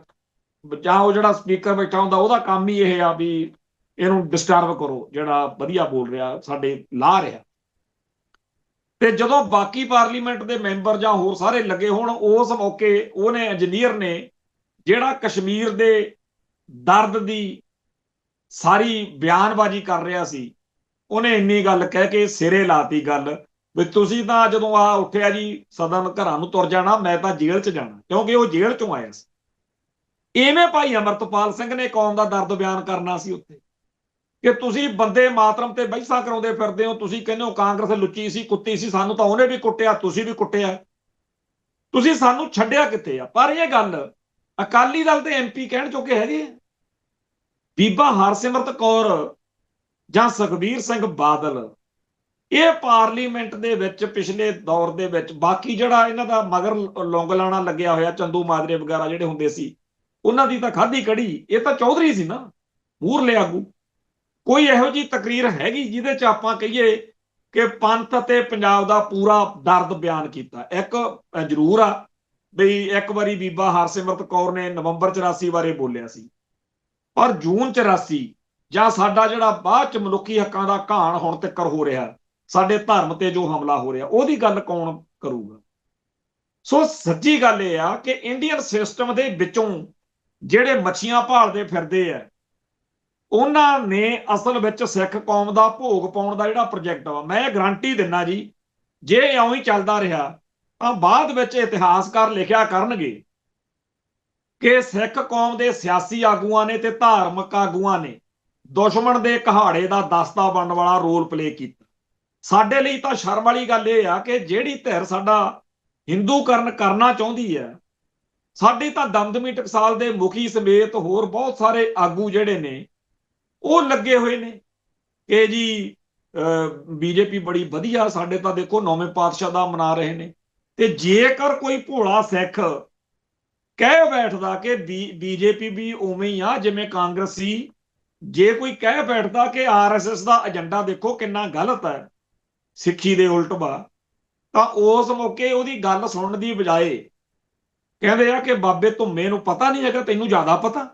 ਜਾਂ ਉਹ ਜਿਹੜਾ ਸਪੀਕਰ ਬੈਠਾ ਹੁੰਦਾ ਉਹਦਾ ਕੰਮ ਹੀ ਇਹ ਆ ਵੀ ਇਹਨੂੰ ਡਿਸਟਰਬ ਕਰੋ, ਜਿਹੜਾ ਵਧੀਆ ਬੋਲ ਰਿਹਾ, ਸਾਡੇ ਲਾ ਰਿਹਾ। ਤੇ ਜਦੋਂ ਬਾਕੀ ਪਾਰਲੀਮੈਂਟ ਦੇ ਮੈਂਬਰ ਜਾਂ ਹੋਰ ਸਾਰੇ ਲੱਗੇ ਹੋਣ, ਉਸ ਮੌਕੇ ਉਹਨੇ, ਇੰਜੀਨੀਅਰ ਨੇ, ਜਿਹੜਾ ਕਸ਼ਮੀਰ ਦੇ ਦਰਦ ਦੀ ਸਾਰੀ ਬਿਆਨਬਾਜ਼ੀ ਕਰ ਰਿਹਾ ਸੀ, ਉਹਨੇ ਇੰਨੀ ਗੱਲ ਕਹਿ ਕੇ ਸਿਰੇ ਲਾਤੀ ਗੱਲ ਵੀ ਤੁਸੀਂ ਤਾਂ ਜਦੋਂ ਆ ਉੱਠਿਆ ਜੀ ਸਦਨ ਘਰਾਂ ਨੂੰ ਤੁਰ ਜਾਣਾ, ਮੈਂ ਤਾਂ ਜੇਲ੍ਹ 'ਚ ਜਾਣਾ, ਕਿਉਂਕਿ ਉਹ ਜੇਲ੍ਹ 'ਚੋਂ ਆਇਆ ਸੀ। ਇਵੇਂ ਭਾਈ ਅਮਰਤਪਾਲ ਸਿੰਘ ਨੇ ਕੌਮ ਦਾ ਦਰਦ ਬਿਆਨ ਕਰਨਾ ਸੀ ਉੱਥੇ, ਕਿ ਤੁਸੀਂ ਬੰਦੇ ਮਾਤਰਮ ਤੇ ਬਹਿਸਾਂ ਕਰਾਉਂਦੇ ਫਿਰਦੇ ਹੋ। ਤੁਸੀਂ ਕਹਿੰਦੇ ਹੋ ਕਾਂਗਰਸ ਲੁੱਚੀ ਸੀ, ਕੁੱਤੀ ਸੀ, ਸਾਨੂੰ ਤਾਂ ਉਹਨੇ ਵੀ ਕੁੱਟਿਆ, ਤੁਸੀਂ ਵੀ ਕੁੱਟਿਆ, ਤੁਸੀਂ ਸਾਨੂੰ ਛੱਡਿਆ ਕਿੱਥੇ ਆ? ਪਰ ਇਹ ਗੱਲ ਅਕਾਲੀ ਦਲ ਦੇ MP ਕਹਿਣ ਚੁੱਕੇ ਹੈਗੇ ਆ। ਬੀਬਾ ਹਰਸਿਮਰਤ ਕੌਰ ਜਾਂ ਸੁਖਬੀਰ ਸਿੰਘ ਬਾਦਲ, ਇਹ ਪਾਰਲੀਮੈਂਟ ਦੇ ਵਿੱਚ ਪਿਛਲੇ ਦੌਰ ਦੇ ਵਿੱਚ, ਬਾਕੀ ਜਿਹੜਾ ਇਹਨਾਂ ਦਾ ਮਗਰ ਲੌਂਗ ਲਾਣਾ ਲੱਗਿਆ ਹੋਇਆ, ਚੰਦੂ ਮਾਜਰੇ ਵਗੈਰਾ ਜਿਹੜੇ ਹੁੰਦੇ ਸੀ, ਉਹਨਾਂ ਦੀ ਤਾਂ ਖਾਧੀ ਕੜੀ। ਇਹ ਤਾਂ ਚੌਧਰੀ ਸੀ ਨਾ, ਮੂਹਰਲੇ ਆਗੂ। ਕੋਈ ਇਹੋ ਜਿਹੀ ਤਕਰੀਰ ਹੈਗੀ ਜਿਹਦੇ 'ਚ ਆਪਾਂ ਕਹੀਏ ਕਿ ਪੰਥ ਅਤੇ ਪੰਜਾਬ ਦਾ ਪੂਰਾ ਦਰਦ ਬਿਆਨ ਕੀਤਾ? ਇੱਕ ਜ਼ਰੂਰ ਆ ਵੀ ਇੱਕ ਵਾਰੀ ਬੀਬਾ ਹਰਸਿਮਰਤ ਕੌਰ ਨੇ ਨਵੰਬਰ 84 ਬਾਰੇ ਬੋਲਿਆ ਸੀ, ਪਰ ਜੂਨ 84 ਜਾਂ ਸਾਡਾ ਜਿਹੜਾ ਬਾਅਦ 'ਚ ਮਨੁੱਖੀ ਹੱਕਾਂ ਦਾ ਘਾਣ ਹੁਣ ਤੱਕ ਹੋ ਰਿਹਾ, ਸਾਡੇ ਧਰਮ ਤੇ ਜੋ ਹਮਲਾ ਹੋ ਰਿਹਾ, ਉਹਦੀ ਗੱਲ ਕੌਣ ਕਰੂਗਾ? ਸੋ ਸੱਚੀ ਗੱਲ ਇਹ ਆ ਕਿ ਇੰਡੀਅਨ ਸਿਸਟਮ ਦੇ ਵਿੱਚੋਂ ਜਿਹੜੇ ਮੱਛੀਆਂ ਭਾਲਦੇ ਫਿਰਦੇ ਆ, ਉਹਨਾਂ ਨੇ ਅਸਲ ਵਿੱਚ ਸਿੱਖ ਕੌਮ ਦਾ ਭੋਗ ਪਾਉਣ ਦਾ ਜਿਹੜਾ ਪ੍ਰੋਜੈਕਟ ਆ, ਮੈਂ ਗਰੰਟੀ ਦਿੰਦਾ ਜੀ, ਜੇ ਇਉਂ ਹੀ ਚੱਲਦਾ ਰਿਹਾ ਤਾਂ ਬਾਅਦ ਵਿੱਚ ਇਤਿਹਾਸਕਾਰ ਲਿਖਿਆ ਕਰਨਗੇ ਕਿ ਸਿੱਖ ਕੌਮ ਦੇ ਸਿਆਸੀ ਆਗੂਆਂ ਨੇ ਤੇ ਧਾਰਮਿਕ ਆਗੂਆਂ ਨੇ ਦੁਸ਼ਮਣ ਦੇ ਕਹਾੜੇ ਦਾ ਦਸਤਾ ਬਣਨ ਵਾਲਾ ਰੋਲ ਪਲੇ ਕੀਤਾ। ਸਾਡੇ ਲਈ ਤਾਂ ਸ਼ਰਮ ਵਾਲੀ ਗੱਲ ਇਹ ਆ ਕਿ ਜਿਹੜੀ ਧਿਰ ਸਾਡਾ ਹਿੰਦੂਕਰਨ ਕਰਨਾ ਚਾਹੁੰਦੀ ਹੈ, ਸਾਡੀ ਤਾਂ ਦਮਦਮੀ ਟਕਸਾਲ ਦੇ ਮੁਖੀ ਸਮੇਤ ਹੋਰ ਬਹੁਤ ਸਾਰੇ ਆਗੂ ਜਿਹੜੇ ਨੇ ਉਹ ਲੱਗੇ ਹੋਏ ਨੇ ਕਿ ਜੀ ਬੀਜੇਪੀ ਬੜੀ ਵਧੀਆ, ਸਾਡੇ ਤਾਂ ਦੇਖੋ 9ਵੇਂ ਪਾਤਸ਼ਾਹ ਦਾ ਮਨਾ ਰਹੇ ਨੇ। ਤੇ ਜੇਕਰ ਕੋਈ ਭੋਲਾ ਸਿੱਖ ਕਹਿ ਬੈਠਦਾ ਕਿ ਬੀਜੇਪੀ ਵੀ ਉਵੇਂ ਹੀ ਆ ਜਿਵੇਂ ਕਾਂਗਰਸ ਸੀ, ਜੇ ਕੋਈ ਕਹਿ ਬੈਠਦਾ ਕਿ RSS ਦਾ ਏਜੰਡਾ ਦੇਖੋ ਕਿੰਨਾ ਗਲਤ ਹੈ, ਸਿੱਖੀ ਦੇ ਉਲਟ ਵਾ, ਤਾਂ ਉਸ ਮੌਕੇ ਉਹਦੀ ਗੱਲ ਸੁਣਨ ਦੀ ਬਜਾਏ ਕਹਿੰਦੇ ਆ ਕਿ ਬਾਬੇ ਧੁੰਮੇ ਨੂੰ ਪਤਾ ਨਹੀਂ ਹੈਗਾ, ਤੈਨੂੰ ਜ਼ਿਆਦਾ ਪਤਾ।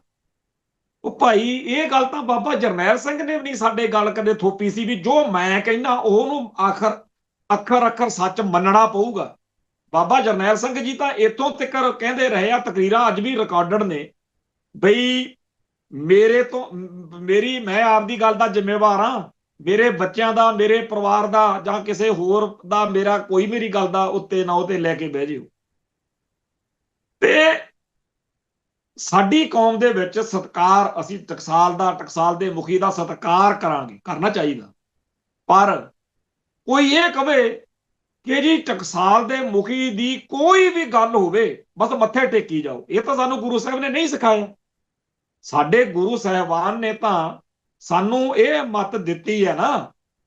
ਉਹ ਭਾਈ ਇਹ ਗੱਲ ਤਾਂ ਬਾਬਾ ਜਰਨੈਲ ਸਿੰਘ ਨੇ ਵੀ ਨਹੀਂ ਸਾਡੇ ਗੱਲ ਕਦੇ ਥੋਪੀ ਸੀ ਵੀ ਜੋ ਮੈਂ ਕਹਿੰਦਾ ਉਹਨੂੰ ਅੱਖਰ ਅੱਖਰ ਸੱਚ ਮੰਨਣਾ ਪਊਗਾ। ਬਾਬਾ ਜਰਨੈਲ ਸਿੰਘ ਜੀ ਤਾਂ ਇੱਥੋਂ ਤੱਕ ਕਹਿੰਦੇ ਰਹੇ ਆ, ਤਕਰੀਰਾਂ ਅੱਜ ਵੀ ਰਿਕਾਰਡਡ ਨੇ, ਬਈ ਮੇਰੇ ਤੋਂ ਮੈਂ ਆਪਦੀ ਗੱਲ ਦਾ ਜ਼ਿੰਮੇਵਾਰ ਹਾਂ, ਮੇਰੇ ਬੱਚਿਆਂ ਦਾ, ਮੇਰੇ ਪਰਿਵਾਰ ਦਾ ਜਾਂ ਕਿਸੇ ਹੋਰ ਦਾ ਮੇਰਾ ਕੋਈ ਮੇਰੀ ਗੱਲ ਦਾ ਉੱਤੇ ਨਾ ਉੱਤੇ ਲੈ ਕੇ ਬਹਿ ਜਿਓ। ਤੇ ਸਾਡੀ ਕੌਮ ਦੇ ਵਿੱਚ ਸਤਿਕਾਰ, ਅਸੀਂ ਟਕਸਾਲ ਦੇ ਮੁਖੀ ਦਾ ਸਤਿਕਾਰ ਕਰਾਂਗੇ, ਕਰਨਾ ਚਾਹੀਦਾ। ਪਰ ਕੋਈ ਇਹ ਕਵੇ ਕਿ ਜੀ ਟਕਸਾਲ ਦੇ ਮੁਖੀ ਦੀ ਕੋਈ ਵੀ ਗੱਲ ਹੋਵੇ ਬਸ ਮੱਥੇ ਟੇਕੀ ਜਾਓ, ਇਹ ਤਾਂ ਸਾਨੂੰ ਗੁਰੂ ਸਾਹਿਬ ਨੇ ਨਹੀਂ ਸਿਖਾਇਆ। ਸਾਡੇ ਗੁਰੂ ਸਾਹਿਬਾਨ ਨੇ ਤਾਂ ਸਾਨੂੰ ਇਹ ਮੱਤ ਦਿੱਤੀ ਹੈ ਨਾ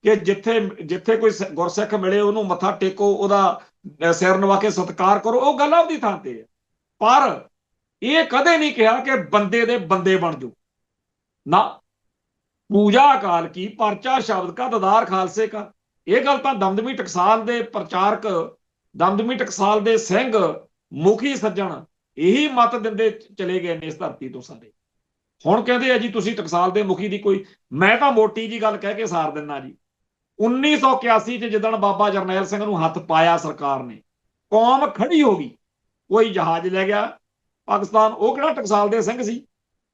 ਕਿ ਜਿੱਥੇ ਕੋਈ ਗੁਰਸਿੱਖ ਮਿਲੇ ਉਹਨੂੰ ਮੱਥਾ ਟੇਕੋ, ਉਹਦਾ ਸਿਰ ਨਵਾ ਕੇ ਸਤਿਕਾਰ ਕਰੋ, ਉਹ ਗੱਲ ਆਪਦੀ ਥਾਂ ਤੇ ਹੈ। ਪਰ ਇਹ ਕਦੇ ਨਹੀਂ ਕਿਹਾ ਕਿ ਬੰਦੇ ਦੇ ਬੰਦੇ ਬਣ ਜਾਓ ਨਾ। ਪੂਜਾ ਅਕਾਲ ਕੀ, ਪਰਚਾ ਸ਼ਬਦ ਕਾ, ਦਦਾਰ ਖਾਲਸੇ ਕਾ। ਇਹ ਗੱਲ ਤਾਂ ਦਮਦਮੀ ਟਕਸਾਲ ਦੇ ਪ੍ਰਚਾਰਕ, ਦਮਦਮੀ ਟਕਸਾਲ ਦੇ ਸਿੰਘ, ਮੁਖੀ ਸੱਜਣ ਇਹੀ ਮਤ ਦਿੰਦੇ ਚਲੇ ਗਏ ਨੇ ਇਸ ਧਰਤੀ ਤੋਂ ਸਾਡੇ। ਹੁਣ ਕਹਿੰਦੇ ਆ ਜੀ ਤੁਸੀਂ ਟਕਸਾਲ ਦੇ ਮੁਖੀ ਦੀ ਕੋਈ, ਮੈਂ ਤਾਂ ਮੋਟੀ ਜੀ ਗੱਲ ਕਹਿ ਕੇ ਸਾਰ ਦਿੰਦਾ ਜੀ। 1981 ਚ ਜਿੱਦਣ ਬਾਬਾ ਜਰਨੈਲ ਸਿੰਘ ਨੂੰ ਹੱਥ ਪਾਇਆ ਸਰਕਾਰ ਨੇ, ਕੌਮ ਖੜੀ ਹੋ ਗਈ। ਕੋਈ ਜਹਾਜ਼ ਲੈ ਗਿਆ ਪਾਕਿਸਤਾਨ, ਉਹ ਕਿਹੜਾ ਟਕਸਾਲ ਦੇ ਸਿੰਘ ਸੀ?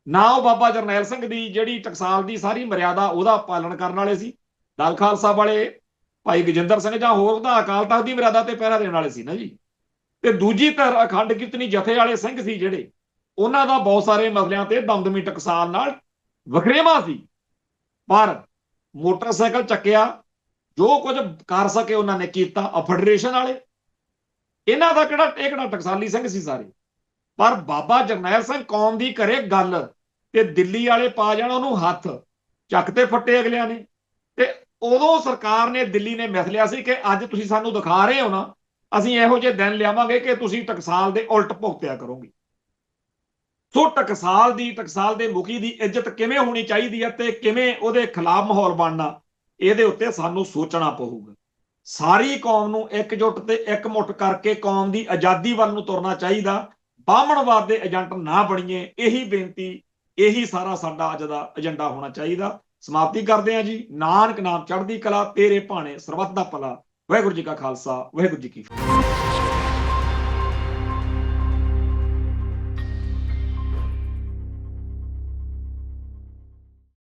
ਨਾ ਉਹ ਬਾਬਾ ਜਰਨੈਲ ਸਿੰਘ ਦੀ ਜਿਹੜੀ ਟਕਸਾਲ ਦੀ ਸਾਰੀ ਮਰਿਆਦਾ ਉਹਦਾ ਪਾਲਣ ਕਰਨ ਵਾਲੇ ਸੀ। ਦਲ ਖਾਲਸਾ ਵਾਲੇ ਭਾਈ ਗਜਿੰਦਰ ਸਿੰਘ ਜਾਂ ਹੋਰ ਦਾ ਅਕਾਲ ਤਖਤ ਦੀ ਮਰਿਆਦਾ ਤੇ ਪਹਿਰਾ ਦੇਣ ਵਾਲੇ ਸੀ ਨਾ ਜੀ। ਤੇ ਦੂਜੀ ਧਿਰ ਅਖੰਡ ਕੀਰਤਨੀ ਜਥੇ ਵਾਲੇ ਸਿੰਘ ਸੀ ਜਿਹੜੇ, ਉਹਨਾਂ ਦਾ ਬਹੁਤ ਸਾਰੇ ਮਸਲਿਆਂ ਤੇ ਦਮਦਮੀ ਟਕਸਾਲ ਨਾਲ ਵਖਰੇਵਾ ਸੀ। ਪਰ ਮੋਟਰਸਾਈਕਲ ਚੱਕਿਆ, ਜੋ ਕੁਝ ਕਰ ਸਕੇ ਉਹਨਾਂ ਨੇ ਕੀਤਾ। ਫੈਡਰੇਸ਼ਨ ਵਾਲੇ ਇਹਨਾਂ ਦਾ ਕਿਹੜਾ ਟਕਸਾਲੀ ਸਿੰਘ ਸੀ ਸਾਰੇ। ਪਰ ਬਾਬਾ ਜਰਨੈਲ ਸਿੰਘ ਕੌਮ ਦੀ ਕਰੇ ਗੱਲ ਤੇ ਦਿੱਲੀ ਵਾਲੇ ਪਾ ਜਾਣ ਉਹਨੂੰ ਹੱਥ, ਚੱਕ ਤੇ ਫੱਟੇ ਅਗਲਿਆਂ ਨੇ। ਤੇ ਉਦੋਂ ਸਰਕਾਰ ਨੇ, ਦਿੱਲੀ ਨੇ ਮਿਥ ਲਿਆ ਸੀ ਕਿ ਅੱਜ ਤੁਸੀਂ ਸਾਨੂੰ ਦਿਖਾ ਰਹੇ ਹੋ ਨਾ, ਅਸੀਂ ਇਹੋ ਜਿਹੇ ਦਿਨ ਲਿਆਵਾਂਗੇ ਕਿ ਤੁਸੀਂ ਟਕਸਾਲ ਦੇ ਉਲਟ ਭੁਗਤਿਆ ਕਰੋਗੇ। ਸੋ ਟਕਸਾਲ ਦੇ ਮੁਖੀ ਦੀ ਇੱਜ਼ਤ ਕਿਵੇਂ ਹੋਣੀ ਚਾਹੀਦੀ ਹੈ ਤੇ ਕਿਵੇਂ ਉਹਦੇ ਖਿਲਾਫ ਮਾਹੌਲ ਬਣਨਾ, ਇਹਦੇ ਉੱਤੇ ਸਾਨੂੰ ਸੋਚਣਾ ਪਊਗਾ। ਸਾਰੀ ਕੌਮ ਨੂੰ ਇਕਜੁੱਟ ਤੇ ਇਕਮੁੱਠ ਕਰਕੇ ਕੌਮ ਦੀ ਆਜ਼ਾਦੀ ਵੱਲ ਨੂੰ ਤੁਰਨਾ ਚਾਹੀਦਾ। ਬਾਹਮਣਵਾਦ ਦੇ ਏਜੰਟ ਨਾ ਬਣੀਏ, ਇਹੀ ਬੇਨਤੀ, ਇਹੀ ਸਾਰਾ ਸਾਡਾ ਅੱਜ ਦਾ ਏਜੰਡਾ ਹੋਣਾ ਚਾਹੀਦਾ। ਸਮਾਪਤੀ ਕਰਦੇ ਹਾਂ ਜੀ। ਨਾਨਕ ਨਾਮ ਚੜ੍ਹਦੀ ਕਲਾ, ਤੇਰੇ ਭਾਣੇ ਸਰਬੱਤ ਦਾ ਭਲਾ। ਵਾਹਿਗੁਰੂ ਜੀ ਕਾ ਖਾਲਸਾ, ਵਾਹਿਗੁਰੂ ਜੀ ਕੀ ਫਤਿਹ।